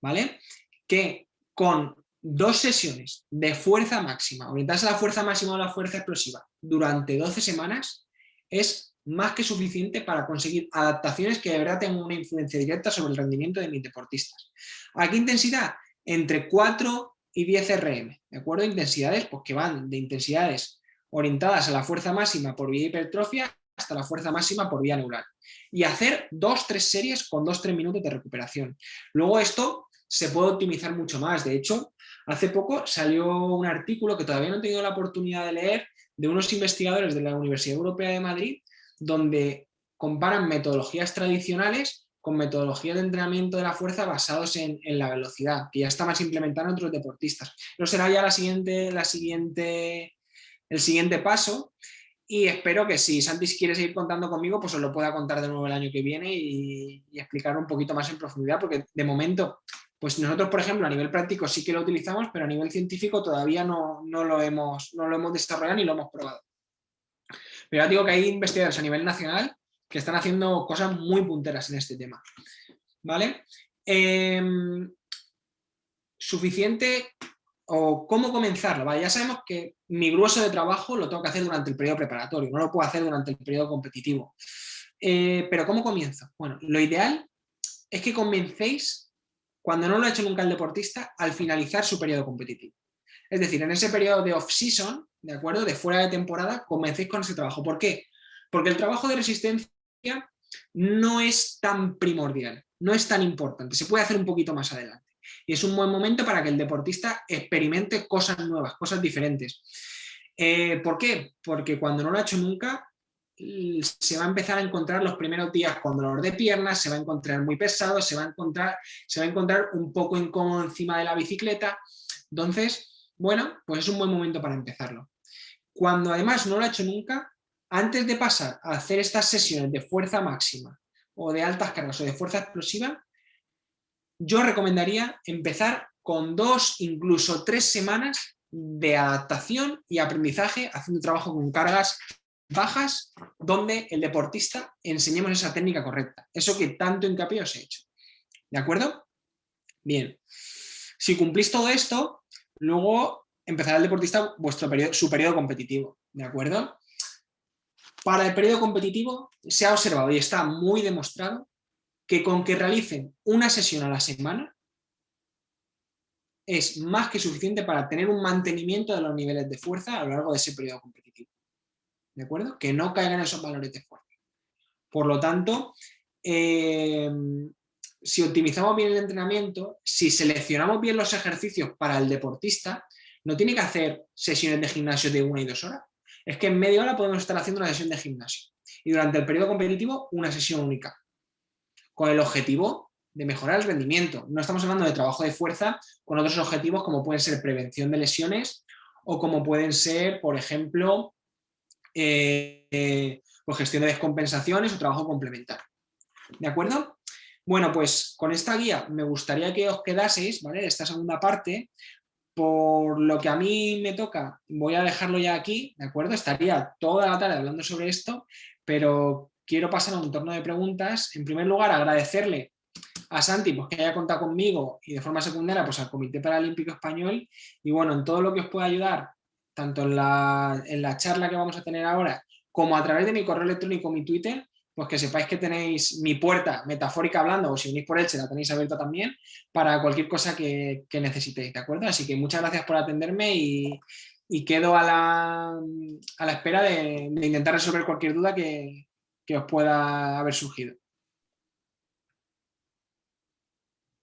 ¿vale? Que con 2 sesiones de fuerza máxima, orientarse a la fuerza máxima o la fuerza explosiva durante 12 semanas, es más que suficiente para conseguir adaptaciones que de verdad tengan una influencia directa sobre el rendimiento de mis deportistas. ¿A qué intensidad? Entre 4 y 10 RM, ¿de acuerdo? Intensidades pues, que van de intensidades orientadas a la fuerza máxima por vía hipertrofia hasta la fuerza máxima por vía neural. Y hacer 2-3 series con 2-3 minutos de recuperación. Luego esto se puede optimizar mucho más. De hecho, hace poco salió un artículo que todavía no he tenido la oportunidad de leer, de unos investigadores de la Universidad Europea de Madrid, donde comparan metodologías tradicionales con metodologías de entrenamiento de la fuerza basados en la velocidad, que ya está más implementada en otros deportistas. Pero será ya el siguiente paso, y espero que si Santi quiere seguir contando conmigo, pues os lo pueda contar de nuevo el año que viene y explicar un poquito más en profundidad, porque de momento, pues nosotros, por ejemplo, a nivel práctico sí que lo utilizamos, pero a nivel científico todavía no lo hemos desarrollado ni lo hemos probado. Pero ya digo que hay investigadores a nivel nacional que están haciendo cosas muy punteras en este tema. ¿Vale? Suficiente o cómo comenzarlo. Vale, ya sabemos que mi grueso de trabajo lo tengo que hacer durante el periodo preparatorio, no lo puedo hacer durante el periodo competitivo. Pero ¿cómo comienzo? Bueno, lo ideal es que comencéis, cuando no lo ha hecho nunca el deportista, al finalizar su periodo competitivo. Es decir, en ese periodo de off-season, ¿de acuerdo? De fuera de temporada, comencéis con ese trabajo. ¿Por qué? Porque el trabajo de resistencia no es tan primordial, no es tan importante, se puede hacer un poquito más adelante. Y es un buen momento para que el deportista experimente cosas nuevas, cosas diferentes. ¿Por qué? Porque cuando no lo ha hecho nunca, se va a empezar a encontrar los primeros días con dolor de piernas, se va a encontrar muy pesado, se va a encontrar un poco incómodo encima de la bicicleta. Entonces, bueno, pues es un buen momento para empezarlo. Cuando además no lo ha hecho nunca, antes de pasar a hacer estas sesiones de fuerza máxima o de altas cargas o de fuerza explosiva, yo recomendaría empezar con 2, incluso 3 semanas de adaptación y aprendizaje haciendo trabajo con cargas bajas, donde el deportista enseñemos esa técnica correcta, eso que tanto hincapié os he hecho. ¿De acuerdo? Bien. Si cumplís todo esto, luego empezará el deportista su periodo competitivo. ¿De acuerdo? Para el periodo competitivo se ha observado y está muy demostrado que con que realicen una sesión a la semana es más que suficiente para tener un mantenimiento de los niveles de fuerza a lo largo de ese periodo competitivo. ¿De acuerdo? Que no caigan esos valores de fuerza. Por lo tanto, si optimizamos bien el entrenamiento, si seleccionamos bien los ejercicios para el deportista, no tiene que hacer sesiones de gimnasio de 1 y 2 horas. Es que en media hora podemos estar haciendo una sesión de gimnasio. Y durante el periodo competitivo, una sesión única. Con el objetivo de mejorar el rendimiento. No estamos hablando de trabajo de fuerza con otros objetivos como pueden ser prevención de lesiones o como pueden ser, por ejemplo, pues gestión de descompensaciones o trabajo complementario. ¿De acuerdo? Bueno, pues con esta guía me gustaría que os quedaseis, ¿vale? Esta segunda parte. Por lo que a mí me toca, voy a dejarlo ya aquí, ¿de acuerdo? Estaría toda la tarde hablando sobre esto, pero quiero pasar a un turno de preguntas. En primer lugar, agradecerle a Santi pues, que haya contado conmigo y de forma secundaria pues, al Comité Paralímpico Español y bueno, en todo lo que os pueda ayudar, tanto en la charla que vamos a tener ahora como a través de mi correo electrónico, mi Twitter, pues que sepáis que tenéis mi puerta, metafórica hablando, o si venís por Elche la tenéis abierta también, para cualquier cosa que necesitéis, ¿de acuerdo? Así que muchas gracias por atenderme y quedo a la espera de intentar resolver cualquier duda que os pueda haber surgido.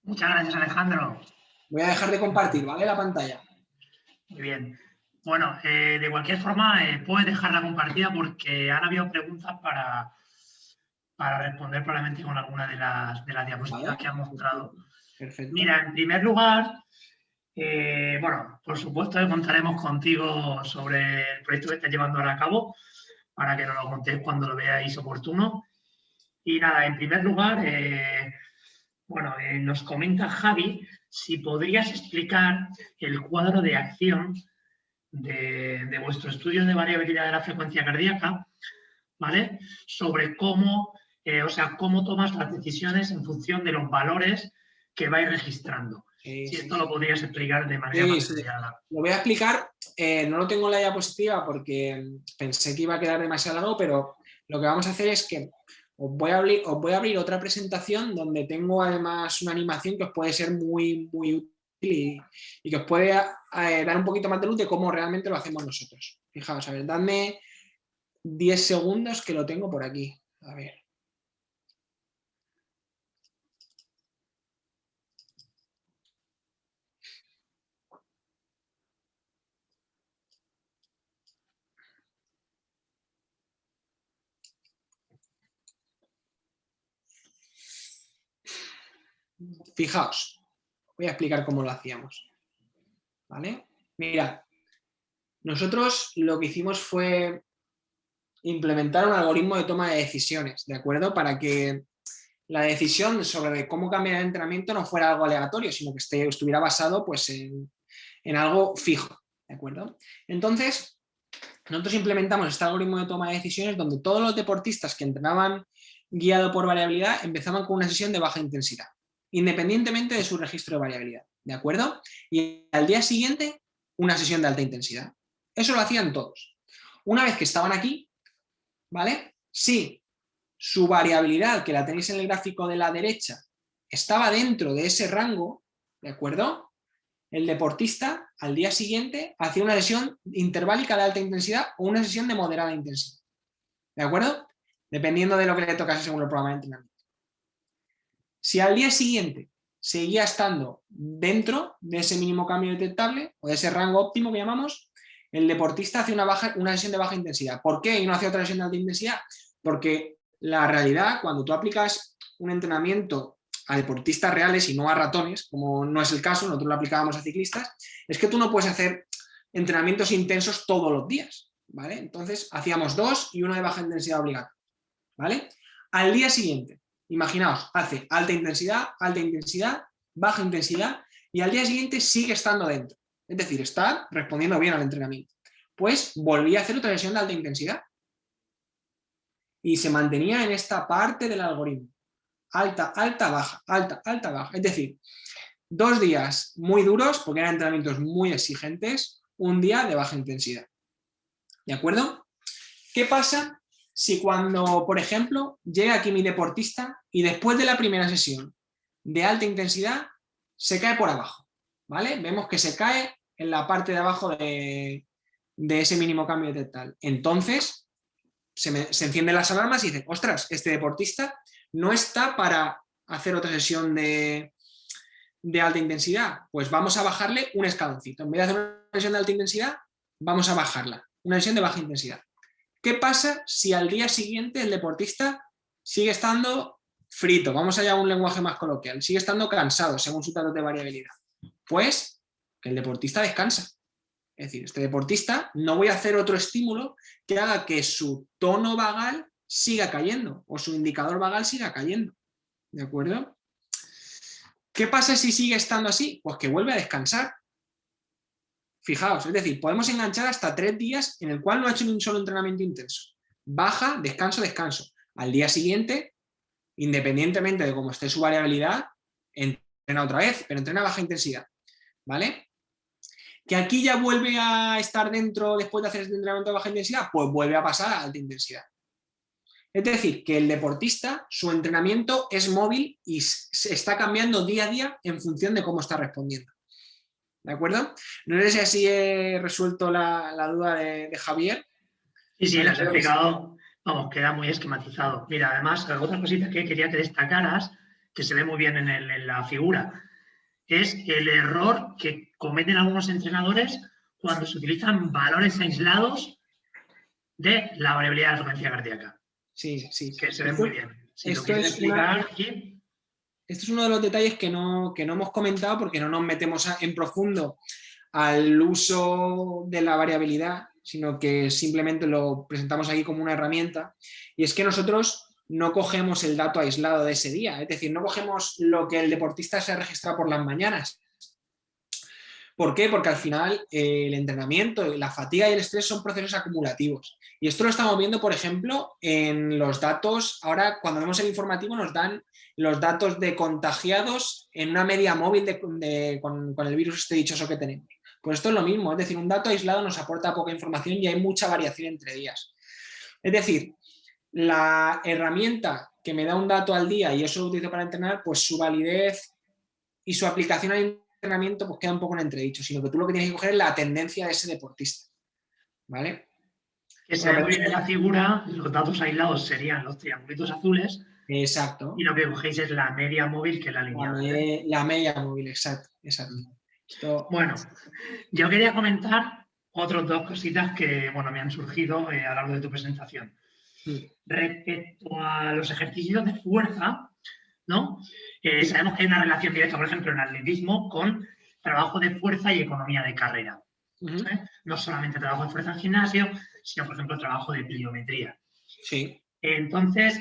Muchas gracias, Alejandro. Voy a dejar de compartir, ¿vale? La pantalla. Muy bien. Bueno, de cualquier forma, puedes dejarla compartida porque han habido preguntas para responder probablemente con alguna de las diapositivas que han mostrado. Perfecto. Mira, en primer lugar, bueno, por supuesto que contaremos contigo sobre el proyecto que estás llevando ahora a cabo para que nos lo contéis cuando lo veáis oportuno. Y nada, en primer lugar, bueno, nos comenta Javi si podrías explicar el cuadro de acción de vuestro estudio de variabilidad de la frecuencia cardíaca, ¿vale? Sobre cómo, cómo tomas las decisiones en función de los valores que vais registrando. Si esto lo podrías explicar de manera más detallada. Lo voy a explicar, no lo tengo en la diapositiva porque pensé que iba a quedar demasiado largo, pero lo que vamos a hacer es que os voy a abrir otra presentación donde tengo además una animación que os puede ser muy, muy y que os puede dar un poquito más de luz de cómo realmente lo hacemos nosotros. Fijaos, a ver, dadme 10 segundos que lo tengo por aquí. A ver. Fijaos, voy a explicar cómo lo hacíamos. ¿Vale? Mira, nosotros lo que hicimos fue implementar un algoritmo de toma de decisiones, ¿de acuerdo? Para que la decisión sobre cómo cambiar el entrenamiento no fuera algo aleatorio, sino que estuviera basado pues, en algo fijo, ¿de acuerdo? Entonces, nosotros implementamos este algoritmo de toma de decisiones donde todos los deportistas que entrenaban guiado por variabilidad empezaban con una sesión de baja intensidad, independientemente de su registro de variabilidad, ¿de acuerdo? Y al día siguiente, una sesión de alta intensidad. Eso lo hacían todos. Una vez que estaban aquí, ¿vale? Si su variabilidad, que la tenéis en el gráfico de la derecha, estaba dentro de ese rango, ¿de acuerdo? El deportista al día siguiente hacía una sesión interválica de alta intensidad o una sesión de moderada intensidad. ¿De acuerdo? Dependiendo de lo que le tocase según el programa de entrenamiento. Si al día siguiente seguía estando dentro de ese mínimo cambio detectable o de ese rango óptimo que llamamos, el deportista hace una sesión de baja intensidad. ¿Por qué? Y no hace otra sesión de alta intensidad. Porque la realidad, cuando tú aplicas un entrenamiento a deportistas reales y no a ratones, como no es el caso, nosotros lo aplicábamos a ciclistas, es que tú no puedes hacer entrenamientos intensos todos los días, ¿vale? Entonces hacíamos 2 y 1 de baja intensidad obligatoria, ¿vale? Al día siguiente, imaginaos, hace alta intensidad, baja intensidad y al día siguiente sigue estando dentro. Es decir, está respondiendo bien al entrenamiento. Pues volví a hacer otra sesión de alta intensidad y se mantenía en esta parte del algoritmo. Alta, alta, baja, alta, alta, baja. Es decir, 2 días muy duros, porque eran entrenamientos muy exigentes, un día de baja intensidad. ¿De acuerdo? ¿Qué pasa si cuando, por ejemplo, llega aquí mi deportista y después de la primera sesión de alta intensidad se cae por abajo? ¿Vale? Vemos que se cae en la parte de abajo de ese mínimo cambio detectable. Entonces, se encienden las alarmas y dicen, ostras, este deportista no está para hacer otra sesión de alta intensidad, pues vamos a bajarle un escaloncito. En vez de hacer una sesión de alta intensidad, vamos a bajarla, una sesión de baja intensidad. ¿Qué pasa si al día siguiente el deportista sigue estando frito? Vamos allá a un lenguaje más coloquial. Sigue estando cansado según su datos de variabilidad. Pues que el deportista descansa. Es decir, este deportista no voy a hacer otro estímulo que haga que su tono vagal siga cayendo o su indicador vagal siga cayendo. ¿De acuerdo? ¿Qué pasa si sigue estando así? Pues que vuelve a descansar. Fijaos, es decir, podemos enganchar hasta 3 días en el cual no ha hecho ni un solo entrenamiento intenso. Baja, descanso, descanso. Al día siguiente, independientemente de cómo esté su variabilidad, entrena otra vez, pero entrena a baja intensidad. ¿Vale? ¿Que aquí ya vuelve a estar dentro después de hacer este entrenamiento de baja intensidad? Pues vuelve a pasar a alta intensidad. Es decir, que el deportista, su entrenamiento es móvil y se está cambiando día a día en función de cómo está respondiendo. ¿De acuerdo? No sé si así he resuelto la duda de Javier. Sí, la has explicado, vamos, queda muy esquematizado. Mira, además, otra cosita que quería que destacaras, que se ve muy bien en la figura, es el error que cometen algunos entrenadores cuando se utilizan valores aislados de la variabilidad de la frecuencia cardíaca. Sí, sí. Que se ve muy bien. Si esto, es aquí. Esto es uno de los detalles que no hemos comentado porque no nos metemos en profundo al uso de la variabilidad, sino que simplemente lo presentamos aquí como una herramienta. Y es que nosotros no cogemos el dato aislado de ese día, es decir, no cogemos lo que el deportista se registra por las mañanas. ¿Por qué? Porque al final el entrenamiento, la fatiga y el estrés son procesos acumulativos. Y esto lo estamos viendo, por ejemplo, en los datos. Ahora, cuando vemos el informativo, nos dan los datos de contagiados en una media móvil con el virus este dichoso que tenemos. Pues esto es lo mismo, es decir, un dato aislado nos aporta poca información y hay mucha variación entre días. Es decir, la herramienta que me da un dato al día y eso lo utilizo para entrenar, pues su validez y su aplicación al entrenamiento pues queda un poco en entredicho, sino que tú lo que tienes que coger es la tendencia de ese deportista, ¿vale? Que se ve en la figura, los datos aislados serían los triangulitos azules y Exacto. lo que cogéis es la media móvil, que es la línea verde. La media móvil, exacto, exacto. Bueno, yo quería comentar otras dos cositas que bueno, me han surgido a lo largo de tu presentación. Respecto a los ejercicios de fuerza, ¿no? Sabemos que hay una relación directa, por ejemplo, en atletismo con trabajo de fuerza y economía de carrera. No solamente trabajo de fuerza en gimnasio, sino, por ejemplo, trabajo de pliometría. Sí. Entonces,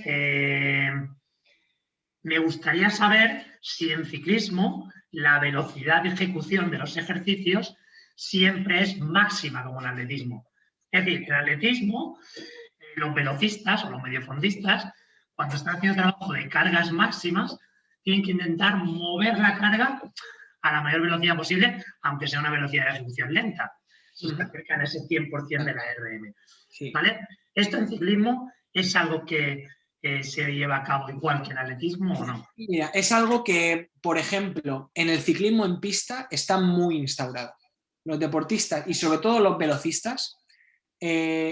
me gustaría saber si en ciclismo la velocidad de ejecución de los ejercicios siempre es máxima como en atletismo. Es decir, en atletismo, los velocistas o los mediofondistas, cuando están haciendo trabajo de cargas máximas, tienen que intentar mover la carga a la mayor velocidad posible, aunque sea una velocidad de ejecución lenta. Si se acercan a ese 100% de la RM. Sí. ¿Vale? Esto en ciclismo es algo que se lleva a cabo igual que en atletismo o no. Mira, es algo que, por ejemplo, en el ciclismo en pista está muy instaurado. Los deportistas y sobre todo los velocistas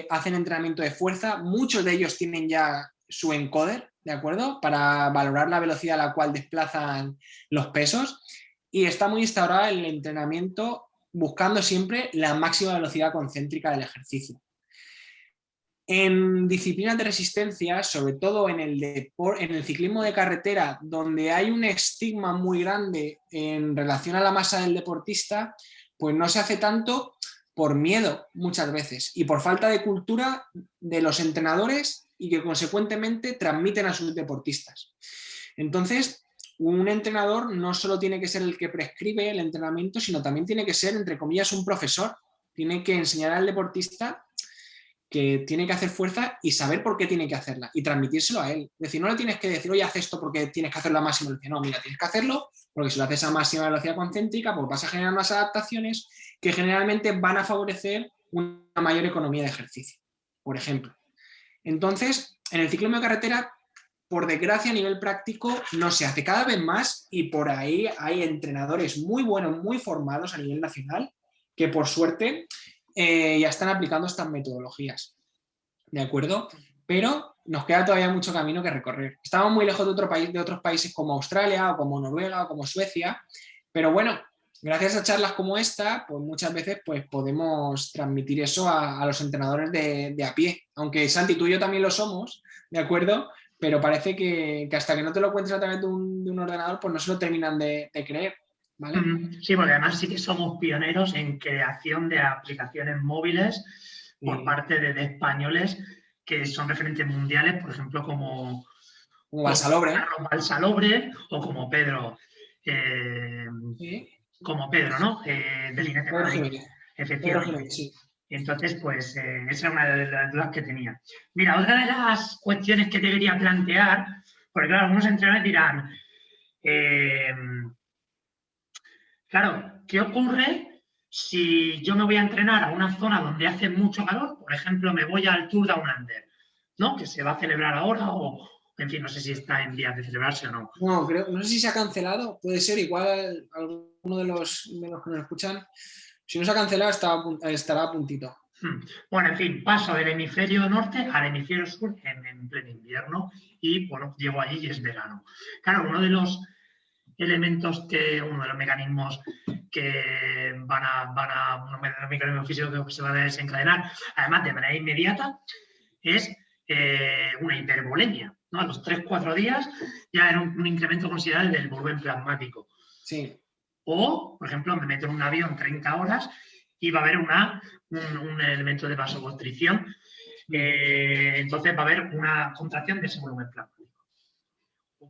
hacen entrenamiento de fuerza, muchos de ellos tienen ya su encoder, ¿de acuerdo? Para valorar la velocidad a la cual desplazan los pesos y está muy instaurado el entrenamiento buscando siempre la máxima velocidad concéntrica del ejercicio. En disciplinas de resistencia, sobre todo en el ciclismo de carretera, donde hay un estigma muy grande en relación a la masa del deportista, pues no se hace tanto por miedo muchas veces y por falta de cultura de los entrenadores y que consecuentemente transmiten a sus deportistas. Entonces, un entrenador no solo tiene que ser el que prescribe el entrenamiento, sino también tiene que ser, entre comillas, un profesor. Tiene que enseñar al deportista que tiene que hacer fuerza y saber por qué tiene que hacerla y transmitírselo a él. Es decir, no le tienes que decir, oye, haz esto porque tienes que hacerlo a máxima velocidad. No, mira, tienes que hacerlo porque si lo haces a máxima velocidad concéntrica, pues vas a generar unas adaptaciones que generalmente van a favorecer una mayor economía de ejercicio, por ejemplo. Entonces, en el ciclismo de carretera, por desgracia, a nivel práctico, no se hace cada vez más y por ahí hay entrenadores muy buenos, muy formados a nivel nacional, que por suerte ya están aplicando estas metodologías, ¿de acuerdo? Pero nos queda todavía mucho camino que recorrer. Estamos muy lejos de otros países como Australia o como Noruega o como Suecia, pero bueno, gracias a charlas como esta, pues muchas veces pues, podemos transmitir eso a los entrenadores de a pie, aunque Santi, tú y yo también lo somos, ¿de acuerdo? Pero parece que hasta que no te lo cuentes a través de un ordenador, pues no se lo terminan de creer. ¿Vale? Sí, porque además sí que somos pioneros en creación de aplicaciones móviles por parte de españoles que son referentes mundiales, por ejemplo, como Balsalobre o como Pedro, ¿no? Del Inete Madrid. Efectivamente. Sí. Entonces, pues esa es una de las dudas que tenía. Mira, otra de las cuestiones que te quería plantear, porque claro, algunos entrenadores dirán, claro, ¿qué ocurre si yo me voy a entrenar a una zona donde hace mucho calor? Por ejemplo, me voy al Tour Down Under, ¿no? Que se va a celebrar ahora o, en fin, no sé si está en vías de celebrarse o no. No, no sé si se ha cancelado, puede ser, igual alguno de los que nos escuchan, si no se ha cancelado estará a puntito. Bueno, en fin, paso del hemisferio norte al hemisferio sur en pleno invierno y, bueno, llego allí y es verano. Claro, uno de los elementos uno de los mecanismos que unos mecanismos físicos que se van a desencadenar, además de manera inmediata, es una hipervolemia, ¿no? A los 3-4 días ya era un incremento considerable del volumen plasmático. Sí. O, por ejemplo, me meto en un avión 30 horas y va a haber un elemento de vasoconstricción. Entonces va a haber una contracción de ese volumen plasmático.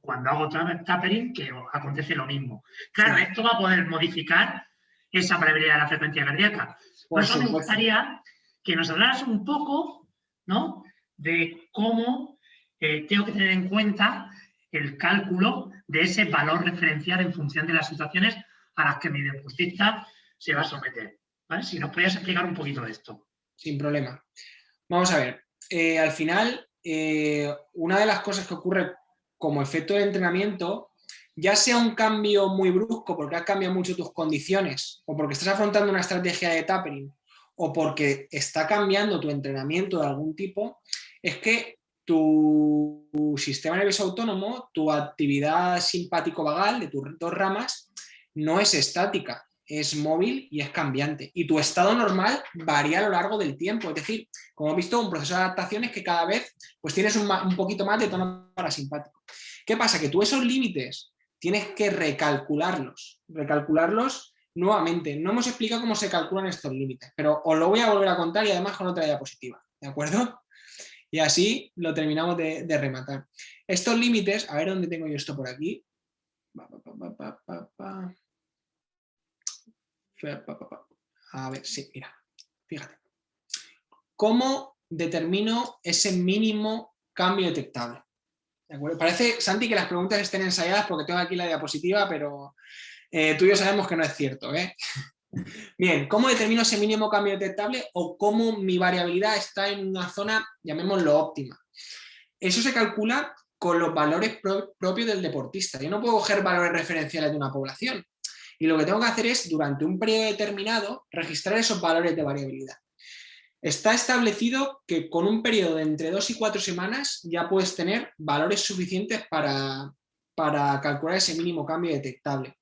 Cuando hago tapering, que acontece lo mismo. Claro, sí. Esto va a poder modificar esa variabilidad de la frecuencia cardíaca. Por eso me gustaría que nos hablaras un poco, ¿no?, de cómo tengo que tener en cuenta el cálculo de ese valor referencial en función de las situaciones a las que mi deportista se va a someter. ¿Vale? Si nos podías explicar un poquito de esto. Sin problema. Vamos a ver. Al final, una de las cosas que ocurre como efecto del entrenamiento ya sea un cambio muy brusco porque has cambiado mucho tus condiciones o porque estás afrontando una estrategia de tapering o porque está cambiando tu entrenamiento de algún tipo, es que tu sistema nervioso autónomo, tu actividad simpático-vagal de tus dos ramas, no es estática, es móvil y es cambiante. Y tu estado normal varía a lo largo del tiempo. Es decir, como he visto, un proceso de adaptación es que cada vez pues, tienes un poquito más de tono parasimpático. ¿Qué pasa? Que tú esos límites tienes que recalcularlos nuevamente. No hemos explicado cómo se calculan estos límites, pero os lo voy a volver a contar y además con otra diapositiva, ¿de acuerdo? Y así lo terminamos de rematar. Estos límites, a ver dónde tengo yo esto por aquí. A ver, sí, mira, fíjate. ¿Cómo determino ese mínimo cambio detectable? ¿De acuerdo? Parece, Santi, que las preguntas estén ensayadas porque tengo aquí la diapositiva, pero tú y yo sabemos que no es cierto, ¿eh? Bien, ¿cómo determino ese mínimo cambio detectable o cómo mi variabilidad está en una zona, llamémoslo, óptima? Eso se calcula con los valores propios del deportista. Yo no puedo coger valores referenciales de una población. Y lo que tengo que hacer es, durante un periodo determinado, registrar esos valores de variabilidad. Está establecido que con un periodo de entre 2 y 4 semanas ya puedes tener valores suficientes para calcular ese mínimo cambio detectable.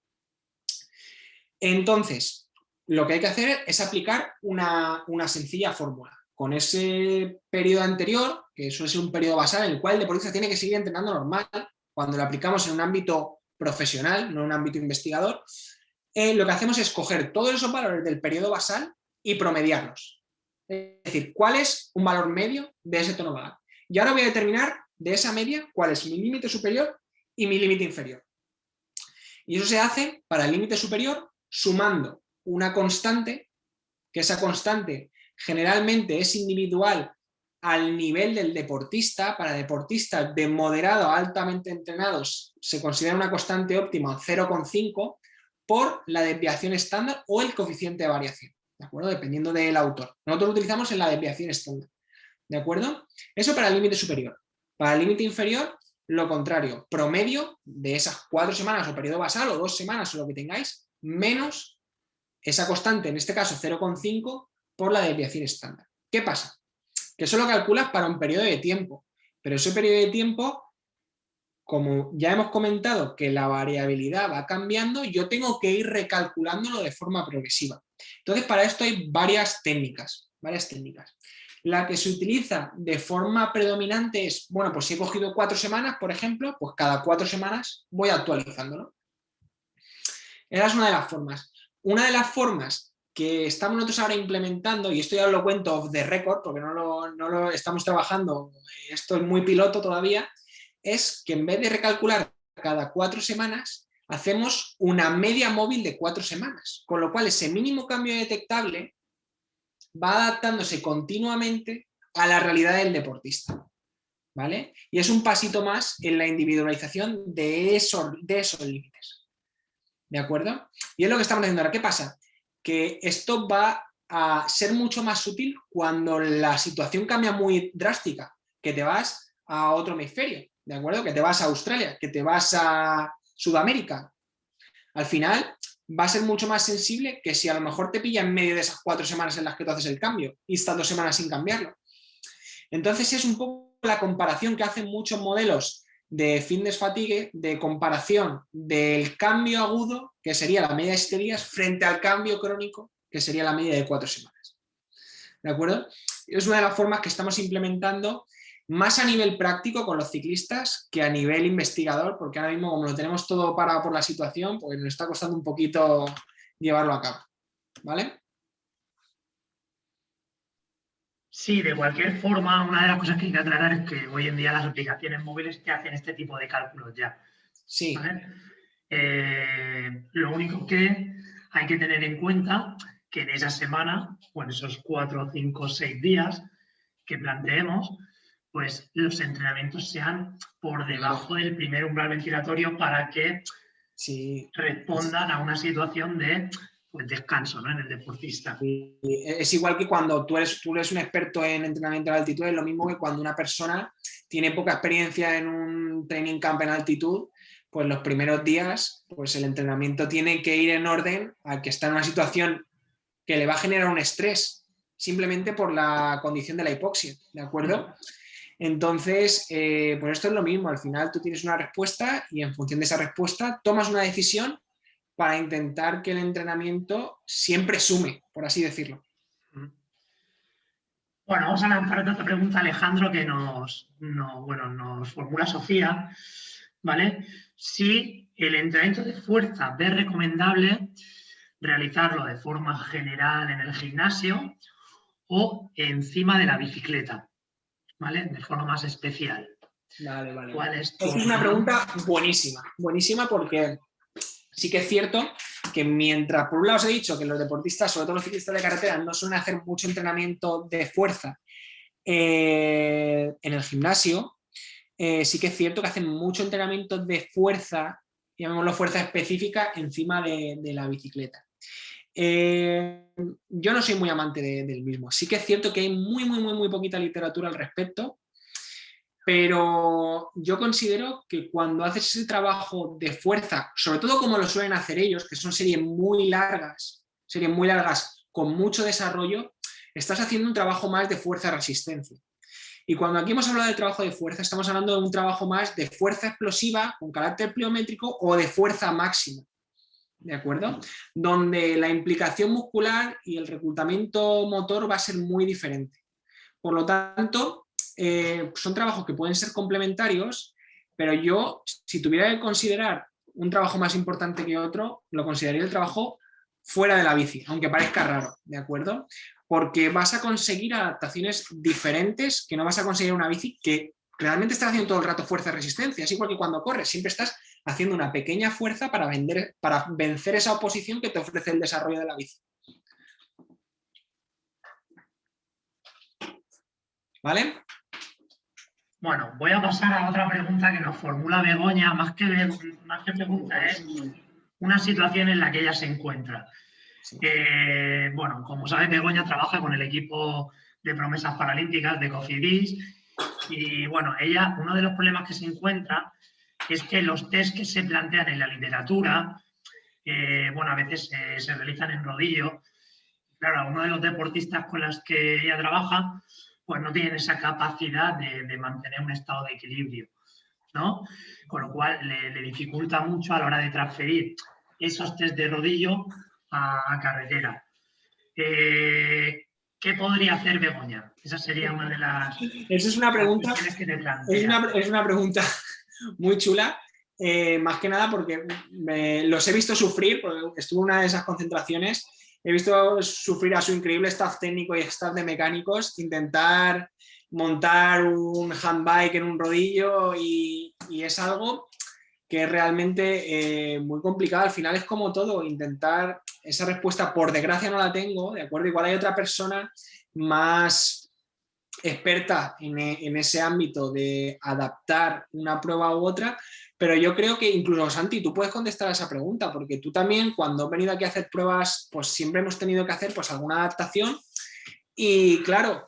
Entonces, lo que hay que hacer es aplicar una sencilla fórmula. Con ese periodo anterior, que suele ser un periodo basal en el cual el deportista tiene que seguir entrenando normal, cuando lo aplicamos en un ámbito profesional, no en un ámbito investigador, lo que hacemos es coger todos esos valores del periodo basal y promediarlos. Es decir, ¿cuál es un valor medio de ese tono vagal? Y ahora voy a determinar de esa media cuál es mi límite superior y mi límite inferior. Y eso se hace para el límite superior sumando una constante, que esa constante generalmente es individual al nivel del deportista. Para deportistas de moderado a altamente entrenados se considera una constante óptima 0,5 por la desviación estándar o el coeficiente de variación, ¿de acuerdo? Dependiendo del autor. Nosotros lo utilizamos en la desviación estándar, ¿de acuerdo? Eso para el límite superior. Para el límite inferior, lo contrario, promedio de esas 4 semanas o periodo basal o 2 semanas o lo que tengáis, menos esa constante, en este caso 0,5 por la desviación estándar. ¿Qué pasa? Que eso lo calculas para un periodo de tiempo, pero ese periodo de tiempo, como ya hemos comentado que la variabilidad va cambiando, yo tengo que ir recalculándolo de forma progresiva. Entonces, para esto hay varias técnicas. La que se utiliza de forma predominante es, bueno, pues si he cogido 4 semanas, por ejemplo, pues cada 4 semanas voy actualizándolo. Esa es una de las formas. Una de las formas que estamos nosotros ahora implementando, y esto ya os lo cuento off the record, porque no lo estamos trabajando, esto es muy piloto todavía, es que en vez de recalcular cada 4 semanas, hacemos una media móvil de 4 semanas, con lo cual ese mínimo cambio detectable va adaptándose continuamente a la realidad del deportista, ¿vale? Y es un pasito más en la individualización de esos límites, ¿de acuerdo? Y es lo que estamos haciendo ahora. ¿Qué pasa? Que esto va a ser mucho más sutil cuando la situación cambia muy drástica, que te vas a otro hemisferio, ¿de acuerdo? Que te vas a Australia, que te vas a Sudamérica. Al final va a ser mucho más sensible que si a lo mejor te pilla en medio de esas 4 semanas en las que tú haces el cambio y estás 2 semanas sin cambiarlo. Entonces es un poco la comparación que hacen muchos modelos de fitness fatigue, de comparación del cambio agudo, que sería la media de 7 días, frente al cambio crónico, que sería la media de 4 semanas. ¿De acuerdo? Es una de las formas que estamos implementando más a nivel práctico con los ciclistas que a nivel investigador, porque ahora mismo como lo tenemos todo parado por la situación, pues nos está costando un poquito llevarlo a cabo. ¿Vale? Sí, de cualquier forma, una de las cosas que hay que aclarar es que hoy en día las aplicaciones móviles te hacen este tipo de cálculos ya. Sí. ¿Vale? Lo único que hay que tener en cuenta que en esa semana, o en esos 4, 5, 6 días que planteemos, pues los entrenamientos sean por debajo del primer umbral ventilatorio para que respondan a una situación de pues, descanso, ¿no? En el deportista. Es igual que cuando tú eres un experto en entrenamiento de altitud, es lo mismo que cuando una persona tiene poca experiencia en un training camp en altitud, pues los primeros días, pues el entrenamiento tiene que ir en orden a que está en una situación que le va a generar un estrés, simplemente por la condición de la hipoxia, ¿de acuerdo? Entonces, pues esto es lo mismo, al final tú tienes una respuesta y en función de esa respuesta tomas una decisión para intentar que el entrenamiento siempre sume, por así decirlo. Bueno, vamos a lanzar otra pregunta, Alejandro, que nos formula Sofía, ¿vale? Si el entrenamiento de fuerza es recomendable realizarlo de forma general en el gimnasio o encima de la bicicleta, ¿vale? De forma más especial. Vale. ¿Cuál es tu Esta es una pregunta buenísima porque sí que es cierto que mientras, por un lado os he dicho que los deportistas, sobre todo los ciclistas de carretera, no suelen hacer mucho entrenamiento de fuerza en el gimnasio, sí que es cierto que hacen mucho entrenamiento de fuerza, llamémoslo fuerza específica, encima de la bicicleta. Yo no soy muy amante del mismo. Sí que es cierto que hay muy poquita literatura al respecto, pero yo considero que cuando haces ese trabajo de fuerza, sobre todo como lo suelen hacer ellos, que son series muy largas con mucho desarrollo, estás haciendo un trabajo más de fuerza-resistencia. Y cuando aquí hemos hablado del trabajo de fuerza, estamos hablando de un trabajo más de fuerza explosiva con carácter pliométrico o de fuerza máxima, ¿de acuerdo? Donde la implicación muscular y el reclutamiento motor va a ser muy diferente. Por lo tanto, son trabajos que pueden ser complementarios, pero yo, si tuviera que considerar un trabajo más importante que otro, lo consideraría el trabajo fuera de la bici, aunque parezca raro, ¿de acuerdo? Porque vas a conseguir adaptaciones diferentes que no vas a conseguir en una bici que realmente estás haciendo todo el rato fuerza y resistencia. Es igual que cuando corres, siempre estás haciendo una pequeña fuerza para vencer esa oposición que te ofrece el desarrollo de la bici. ¿Vale? Bueno, voy a pasar a otra pregunta que nos formula Begoña, más que pregunta, es una situación en la que ella se encuentra. Sí. Bueno, como sabes, Begoña trabaja con el equipo de promesas paralímpicas de Cofidis y bueno, ella, uno de los problemas que se encuentra es que los test que se plantean en la literatura, bueno, a veces se realizan en rodillo. Claro, algunos de los deportistas con los que ella trabaja, pues no tienen esa capacidad de mantener un estado de equilibrio, ¿no? Con lo cual le dificulta mucho a la hora de transferir esos test de rodillo a carretera. ¿Qué podría hacer Begoña? Esa sería una de las Esa es una pregunta, que te plantea. es una pregunta muy chula, más que nada porque los he visto sufrir, porque estuve en una de esas concentraciones, he visto sufrir a su increíble staff técnico y staff de mecánicos, intentar montar un handbike en un rodillo y es algo que es realmente muy complicado. Al final es como todo, intentar esa respuesta, por desgracia no la tengo, ¿de acuerdo? Igual hay otra persona más experta en ese ámbito de adaptar una prueba u otra, pero yo creo que incluso, Santi, tú puedes contestar a esa pregunta, porque tú también, cuando has venido aquí a hacer pruebas, pues siempre hemos tenido que hacer pues alguna adaptación y claro,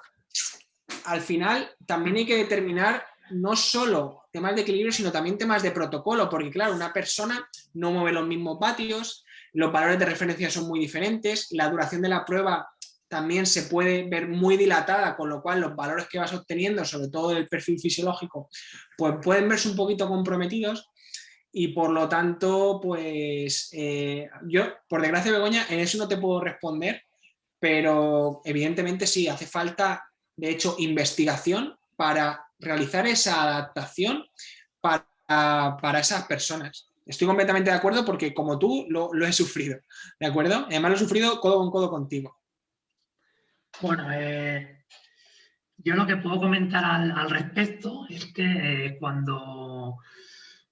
al final también hay que determinar no solo temas de equilibrio, sino también temas de protocolo, porque claro, una persona no mueve los mismos vatios, los valores de referencia son muy diferentes, la duración de la prueba también se puede ver muy dilatada, con lo cual los valores que vas obteniendo, sobre todo del perfil fisiológico, pues pueden verse un poquito comprometidos y por lo tanto, pues yo, por desgracia, Begoña, en eso no te puedo responder, pero evidentemente sí, hace falta, de hecho, investigación para realizar esa adaptación para esas personas. Estoy completamente de acuerdo porque como tú lo he sufrido, ¿de acuerdo? Además lo he sufrido codo con codo contigo. Bueno, yo lo que puedo comentar al respecto es que cuando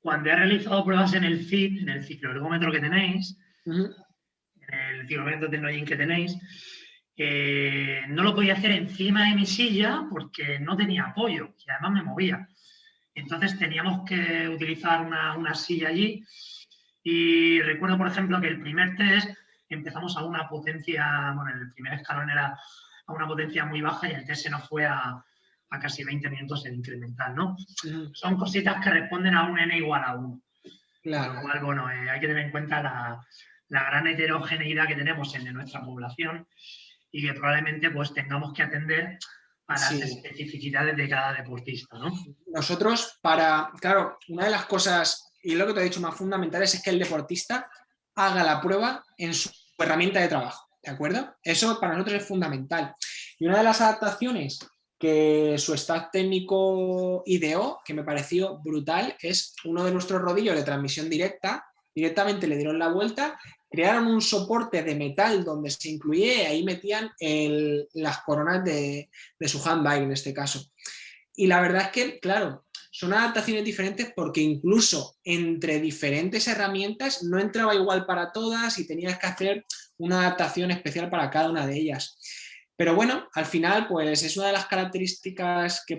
he realizado pruebas en el FIT, en el cicloergómetro que tenéis, en el cicloergómetro Tecnogym que tenéis, no lo podía hacer encima de mi silla porque no tenía apoyo y además me movía. Entonces teníamos que utilizar una silla allí y recuerdo, por ejemplo, que el primer test empezamos a una potencia, bueno, el primer escalón era a una potencia muy baja y el test se nos fue a casi 20 minutos el incremental, ¿no? Son cositas que responden a un n igual a 1. Con lo cual, bueno, hay que tener en cuenta la gran heterogeneidad que tenemos en nuestra población y que probablemente pues tengamos que atender a las especificidades de cada deportista, ¿no? Nosotros, claro, una de las cosas, y lo que te he dicho más fundamentales, es que el deportista haga la prueba en su herramienta de trabajo, ¿de acuerdo? Eso para nosotros es fundamental. Y una de las adaptaciones que su staff técnico ideó, que me pareció brutal, es uno de nuestros rodillos de transmisión directa. Directamente le dieron la vuelta, crearon un soporte de metal donde se incluía y ahí metían las coronas de su handbike en este caso. Y la verdad es que, claro, son adaptaciones diferentes porque incluso entre diferentes herramientas no entraba igual para todas y tenías que hacer una adaptación especial para cada una de ellas. Pero bueno, al final, pues es una de las características que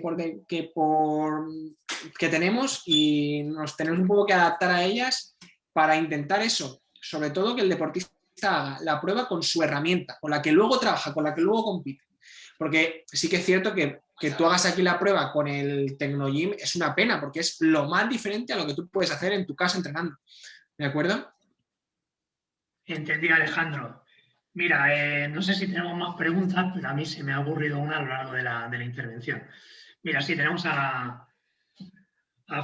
tenemos y nos tenemos un poco que adaptar a ellas para intentar eso. Sobre todo que el deportista haga la prueba con su herramienta, con la que luego trabaja, con la que luego compite. Porque sí que es cierto que tú hagas aquí la prueba con el Tecnogym es una pena, porque es lo más diferente a lo que tú puedes hacer en tu casa entrenando. ¿De acuerdo? Entendido, Alejandro. Mira, no sé si tenemos más preguntas, pero a mí se me ha ocurrido una a lo largo de la intervención. Mira, sí, tenemos a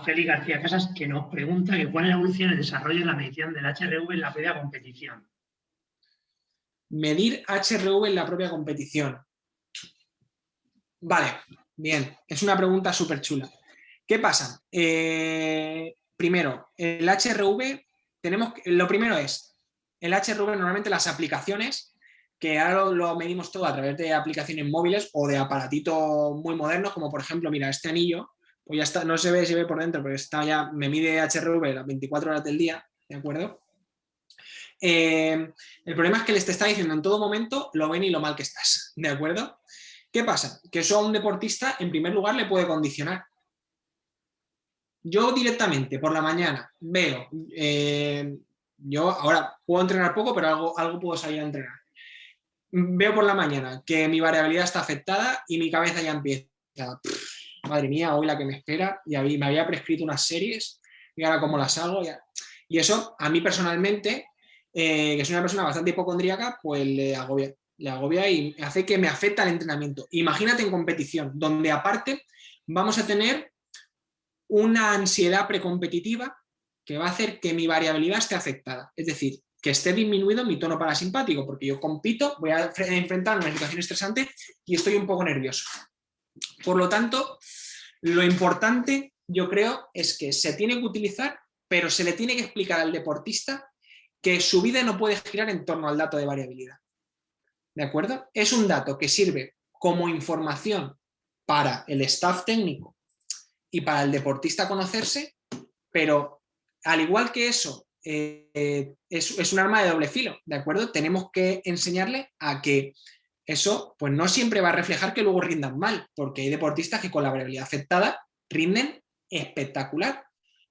Félix García Casas, que nos pregunta que cuál es la evolución y el desarrollo de la medición del HRV en la propia competición. Medir HRV en la propia competición. Vale, bien, es una pregunta súper chula. ¿Qué pasa? Primero, el HRV, lo primero es, el HRV normalmente las aplicaciones, que ahora lo medimos todo a través de aplicaciones móviles o de aparatitos muy modernos, como por ejemplo, mira, este anillo, pues ya está, no se ve si ve por dentro, pero está ya, me mide HRV las 24 horas del día, ¿de acuerdo? El problema es que les te está diciendo en todo momento lo ven y lo mal que estás, ¿de acuerdo? ¿Qué pasa? Que eso a un deportista, en primer lugar, le puede condicionar. Yo directamente, por la mañana, veo, yo ahora puedo entrenar poco, pero algo puedo salir a entrenar. Veo por la mañana que mi variabilidad está afectada y mi cabeza ya empieza, madre mía, hoy la que me espera, y me había prescrito unas series, y ahora cómo las hago. Y eso, a mí personalmente, que soy una persona bastante hipocondríaca, pues le agobia y hace que me afecte el entrenamiento. Imagínate en competición, donde aparte vamos a tener una ansiedad precompetitiva que va a hacer que mi variabilidad esté afectada. Es decir, que esté disminuido mi tono parasimpático, porque yo compito, voy a enfrentar una situación estresante y estoy un poco nervioso. Por lo tanto, lo importante, yo creo, es que se tiene que utilizar, pero se le tiene que explicar al deportista que su vida no puede girar en torno al dato de variabilidad. ¿De acuerdo? Es un dato que sirve como información para el staff técnico y para el deportista conocerse, pero al igual que eso, es un arma de doble filo, ¿de acuerdo? Tenemos que enseñarle a que eso pues no siempre va a reflejar que luego rindan mal, porque hay deportistas que con la variabilidad afectada rinden espectacular.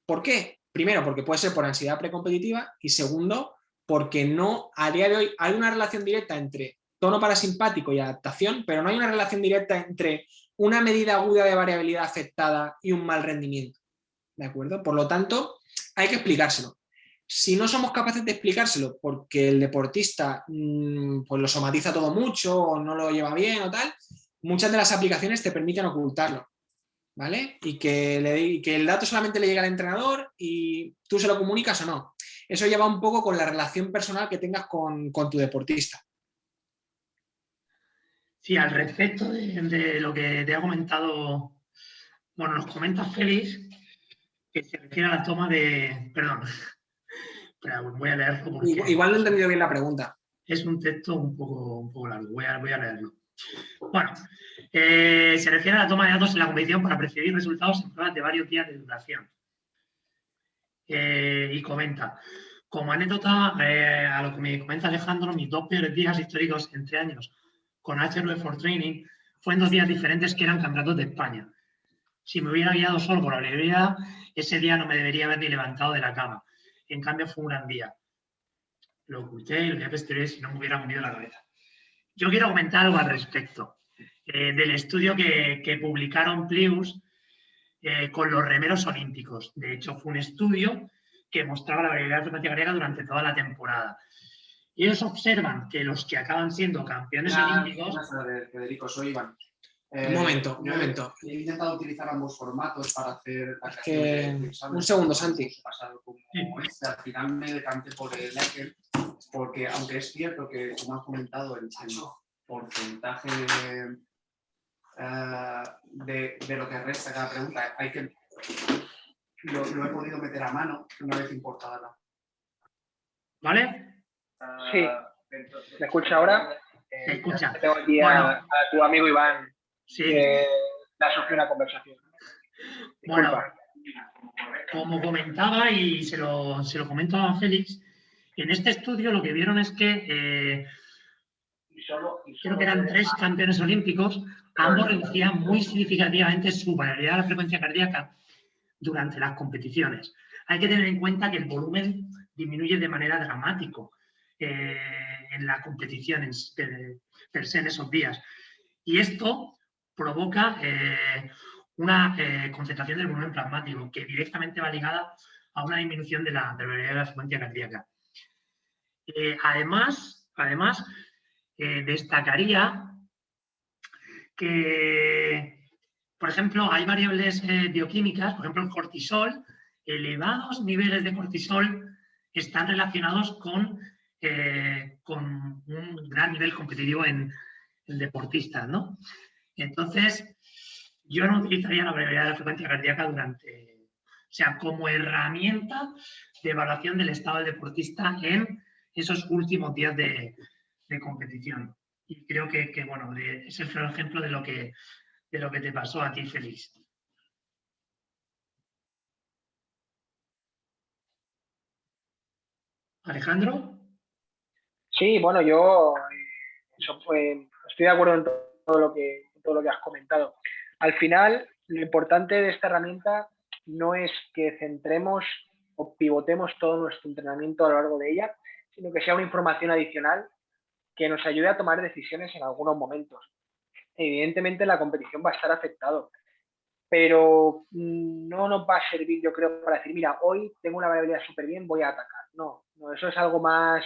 ¿Por qué? Primero, porque puede ser por ansiedad precompetitiva y segundo, porque no, a día de hoy hay una relación directa entre tono parasimpático y adaptación, pero no hay una relación directa entre una medida aguda de variabilidad afectada y un mal rendimiento. ¿De acuerdo? Por lo tanto, hay que explicárselo. Si no somos capaces de explicárselo porque el deportista pues lo somatiza todo mucho o no lo lleva bien o tal, muchas de las aplicaciones te permiten ocultarlo, ¿vale? Y que el dato solamente le llegue al entrenador y tú se lo comunicas o no. Eso lleva un poco con la relación personal que tengas con tu deportista. Sí, al respecto de lo que te ha comentado, bueno, nos comenta Félix, que se refiere a la toma de, perdón, pero voy a leerlo porque Igual no he entendido bien la pregunta. es un texto un poco largo, voy a leerlo. Bueno, se refiere a la toma de datos en la competición para percibir resultados en pruebas de varios días de duración. Y comenta, como anécdota, a lo que me comenta Alejandro, mis dos peores días históricos entre años con HRV for Training fue en 2 días diferentes que eran campeonatos de España. Si me hubiera guiado solo por la alegría, ese día no me debería haber ni levantado de la cama. En cambio, fue un gran día. Lo oculté y lo día posterior si no me hubiera movido la cabeza. Yo quiero comentar algo al respecto del estudio que publicaron Plius con los remeros olímpicos. De hecho, fue un estudio que mostraba la variabilidad de la frecuencia cardíaca durante toda la temporada. Y ellos observan que los que acaban siendo campeones olímpicos... Buenas tardes, Federico, soy Iván. Un momento. He intentado utilizar ambos formatos para hacer la creación de exámenes. Un segundo, Santi. Pasado como al final me decanté por el Leckel, porque aunque es cierto que, como has comentado, el porcentaje de lo que resta cada pregunta, lo he podido meter a mano una vez importada la. ¿Vale? Sí. ¿Me escucha ahora? Me escucha. Tengo aquí a tu amigo Iván. Sí. Le ha surgido una conversación. Bueno, Disculpa. como comentaba y se lo comento a Félix, en este estudio lo que vieron es que creo que eran 3 campeones olímpicos, ambos reducían muy significativamente su variabilidad de la frecuencia cardíaca durante las competiciones. Hay que tener en cuenta que el volumen disminuye de manera dramática en la competición per se en esos días. Y esto provoca una concentración del volumen plasmático que directamente va ligada a una disminución de la variabilidad de la frecuencia cardíaca. Además, destacaría que, por ejemplo, hay variables bioquímicas, por ejemplo, el cortisol, elevados niveles de cortisol están relacionados con un gran nivel competitivo en deportistas, ¿no? Entonces, yo no utilizaría la variabilidad de la frecuencia cardíaca como herramienta de evaluación del estado del deportista en esos últimos días de competición. Y creo que bueno, es el ejemplo de lo que te pasó a ti, Félix. ¿Alejandro? Sí, bueno, yo estoy de acuerdo en todo lo que has comentado. Al final, lo importante de esta herramienta no es que centremos o pivotemos todo nuestro entrenamiento a lo largo de ella, sino que sea una información adicional que nos ayude a tomar decisiones en algunos momentos. Evidentemente, la competición va a estar afectado, pero no nos va a servir, yo creo, para decir, mira, hoy tengo una variabilidad súper bien, voy a atacar. No, eso es algo más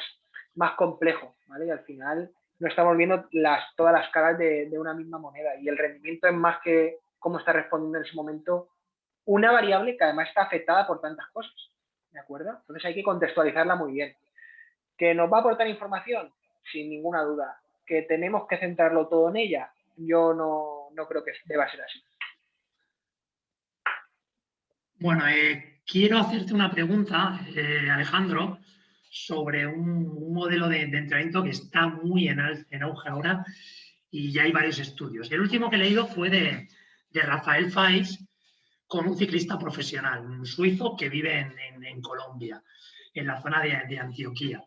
complejo, ¿vale? Y al final no estamos viendo todas las caras de una misma moneda y el rendimiento es más que cómo está respondiendo en ese momento una variable que además está afectada por tantas cosas, ¿de acuerdo? Entonces hay que contextualizarla muy bien. ¿Que nos va a aportar información? Sin ninguna duda. ¿Que tenemos que centrarlo todo en ella? Yo no creo que deba ser así. Bueno, quiero hacerte una pregunta, Alejandro, sobre un modelo de entrenamiento que está muy en auge ahora y ya hay varios estudios. El último que he leído fue de Rafael Faiz con un ciclista profesional, un suizo que vive en Colombia, en la zona de Antioquía.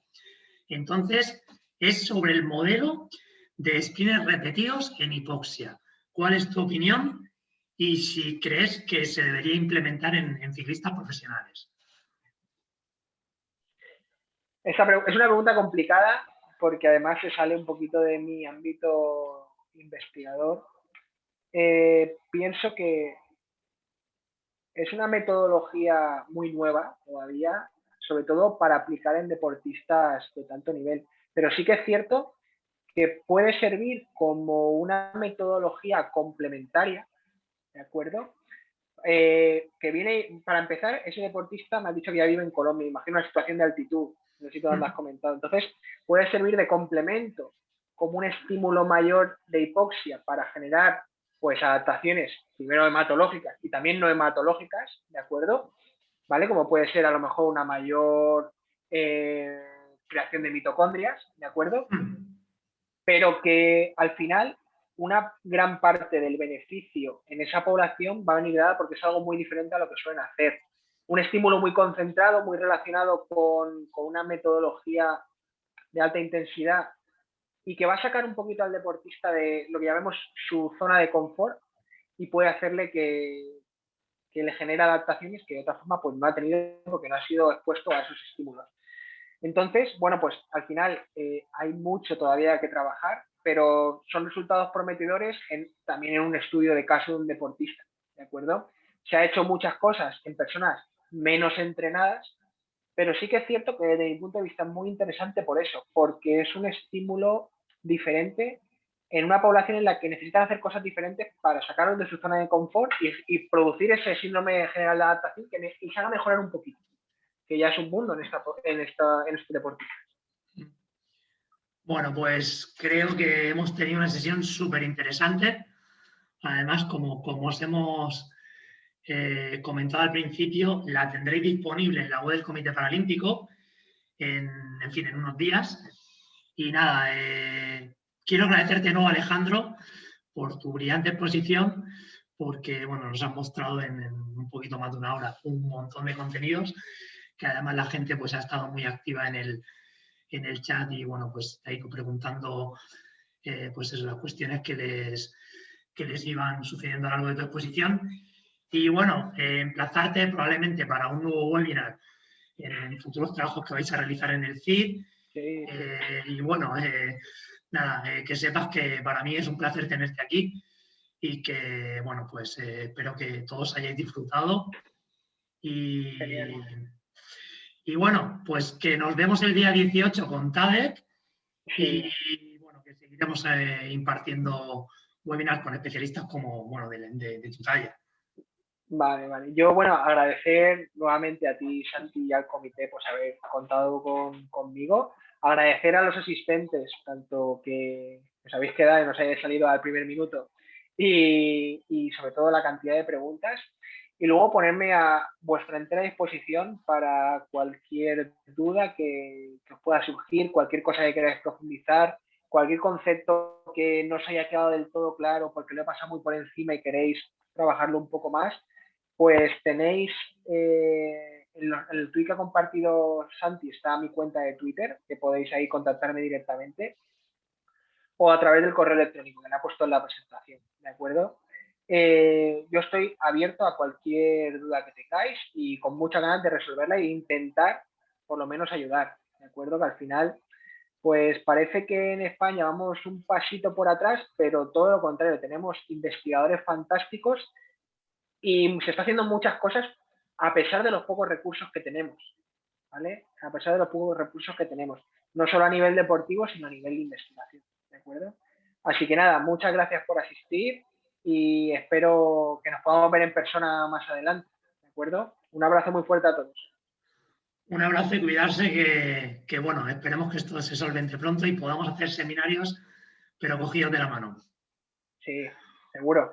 Entonces, es sobre el modelo de sprints repetidos en hipoxia. ¿Cuál es tu opinión? Y si crees que se debería implementar en ciclistas profesionales. Es una pregunta complicada porque además se sale un poquito de mi ámbito investigador. Pienso que es una metodología muy nueva todavía, sobre todo para aplicar en deportistas de tanto nivel. Pero sí que es cierto que puede servir como una metodología complementaria, ¿de acuerdo? Que viene, para empezar, ese deportista me ha dicho que ya vive en Colombia, imagino una situación de altitud, no sé si tú lo has comentado. Entonces, puede servir de complemento como un estímulo mayor de hipoxia para generar pues adaptaciones, primero hematológicas y también no hematológicas, ¿de acuerdo? ¿Vale? Como puede ser a lo mejor una mayor creación de mitocondrias, ¿de acuerdo? Pero que al final una gran parte del beneficio en esa población va a venir dada porque es algo muy diferente a lo que suelen hacer. Un estímulo muy concentrado, muy relacionado con una metodología de alta intensidad y que va a sacar un poquito al deportista de lo que llamamos su zona de confort y puede hacerle que le genere adaptaciones que de otra forma pues no ha tenido porque no ha sido expuesto a esos estímulos. Entonces, bueno, pues al final hay mucho todavía que trabajar, pero son resultados prometedores también en un estudio de caso de un deportista, ¿de acuerdo? Se ha hecho muchas cosas en personas menos entrenadas Pero sí que es cierto que desde mi punto de vista es muy interesante por eso, porque es un estímulo diferente en una población en la que necesitan hacer cosas diferentes para sacarlos de su zona de confort y producir ese síndrome general de adaptación que les haga mejorar un poquito, que ya es un mundo en este deporte. Bueno, pues creo que hemos tenido una sesión súper interesante. Además, como os hemos comentado al principio, la tendréis disponible en la web del Comité Paralímpico en unos días. Y nada, quiero agradecerte de nuevo, Alejandro, por tu brillante exposición, porque bueno, nos has mostrado en un poquito más de una hora un montón de contenidos, que además la gente pues ha estado muy activa en el chat y bueno, pues ha ido preguntando pues eso, las cuestiones que les iban sucediendo a lo largo de tu exposición. Y bueno, emplazarte probablemente para un nuevo webinar en futuros trabajos que vais a realizar en el CID. Sí. Y bueno, nada, que sepas que para mí es un placer tenerte aquí y que, bueno, pues espero que todos hayáis disfrutado. Y bueno, pues que nos vemos el día 18 con TADEC y bueno, que seguiremos impartiendo webinars con especialistas como, bueno, de tu talla. Vale, vale. Yo, bueno, agradecer nuevamente a ti, Santi, y al comité por haber contado conmigo. Agradecer a los asistentes, tanto que os habéis quedado y nos hayáis salido al primer minuto, y sobre todo la cantidad de preguntas. Y luego ponerme a vuestra entera disposición para cualquier duda que os pueda surgir, cualquier cosa que queráis profundizar, cualquier concepto que no os haya quedado del todo claro porque lo he pasado muy por encima y queréis trabajarlo un poco más. Pues tenéis en el tweet que ha compartido Santi está mi cuenta de Twitter, que podéis ahí contactarme directamente, o a través del correo electrónico que le ha puesto en la presentación, ¿de acuerdo? Yo estoy abierto a cualquier duda que tengáis y con muchas ganas de resolverla e intentar por lo menos ayudar, ¿de acuerdo? Que al final, pues parece que en España vamos un pasito por atrás, pero todo lo contrario, tenemos investigadores fantásticos y se está haciendo muchas cosas a pesar de los pocos recursos que tenemos, ¿vale? A pesar de los pocos recursos que tenemos, no solo a nivel deportivo, sino a nivel de investigación, ¿de acuerdo? Así que nada, muchas gracias por asistir y espero que nos podamos ver en persona más adelante, ¿de acuerdo? Un abrazo muy fuerte a todos. Un abrazo y cuidarse que bueno, esperemos que esto se solvente pronto y podamos hacer seminarios, pero cogidos de la mano. Sí, seguro.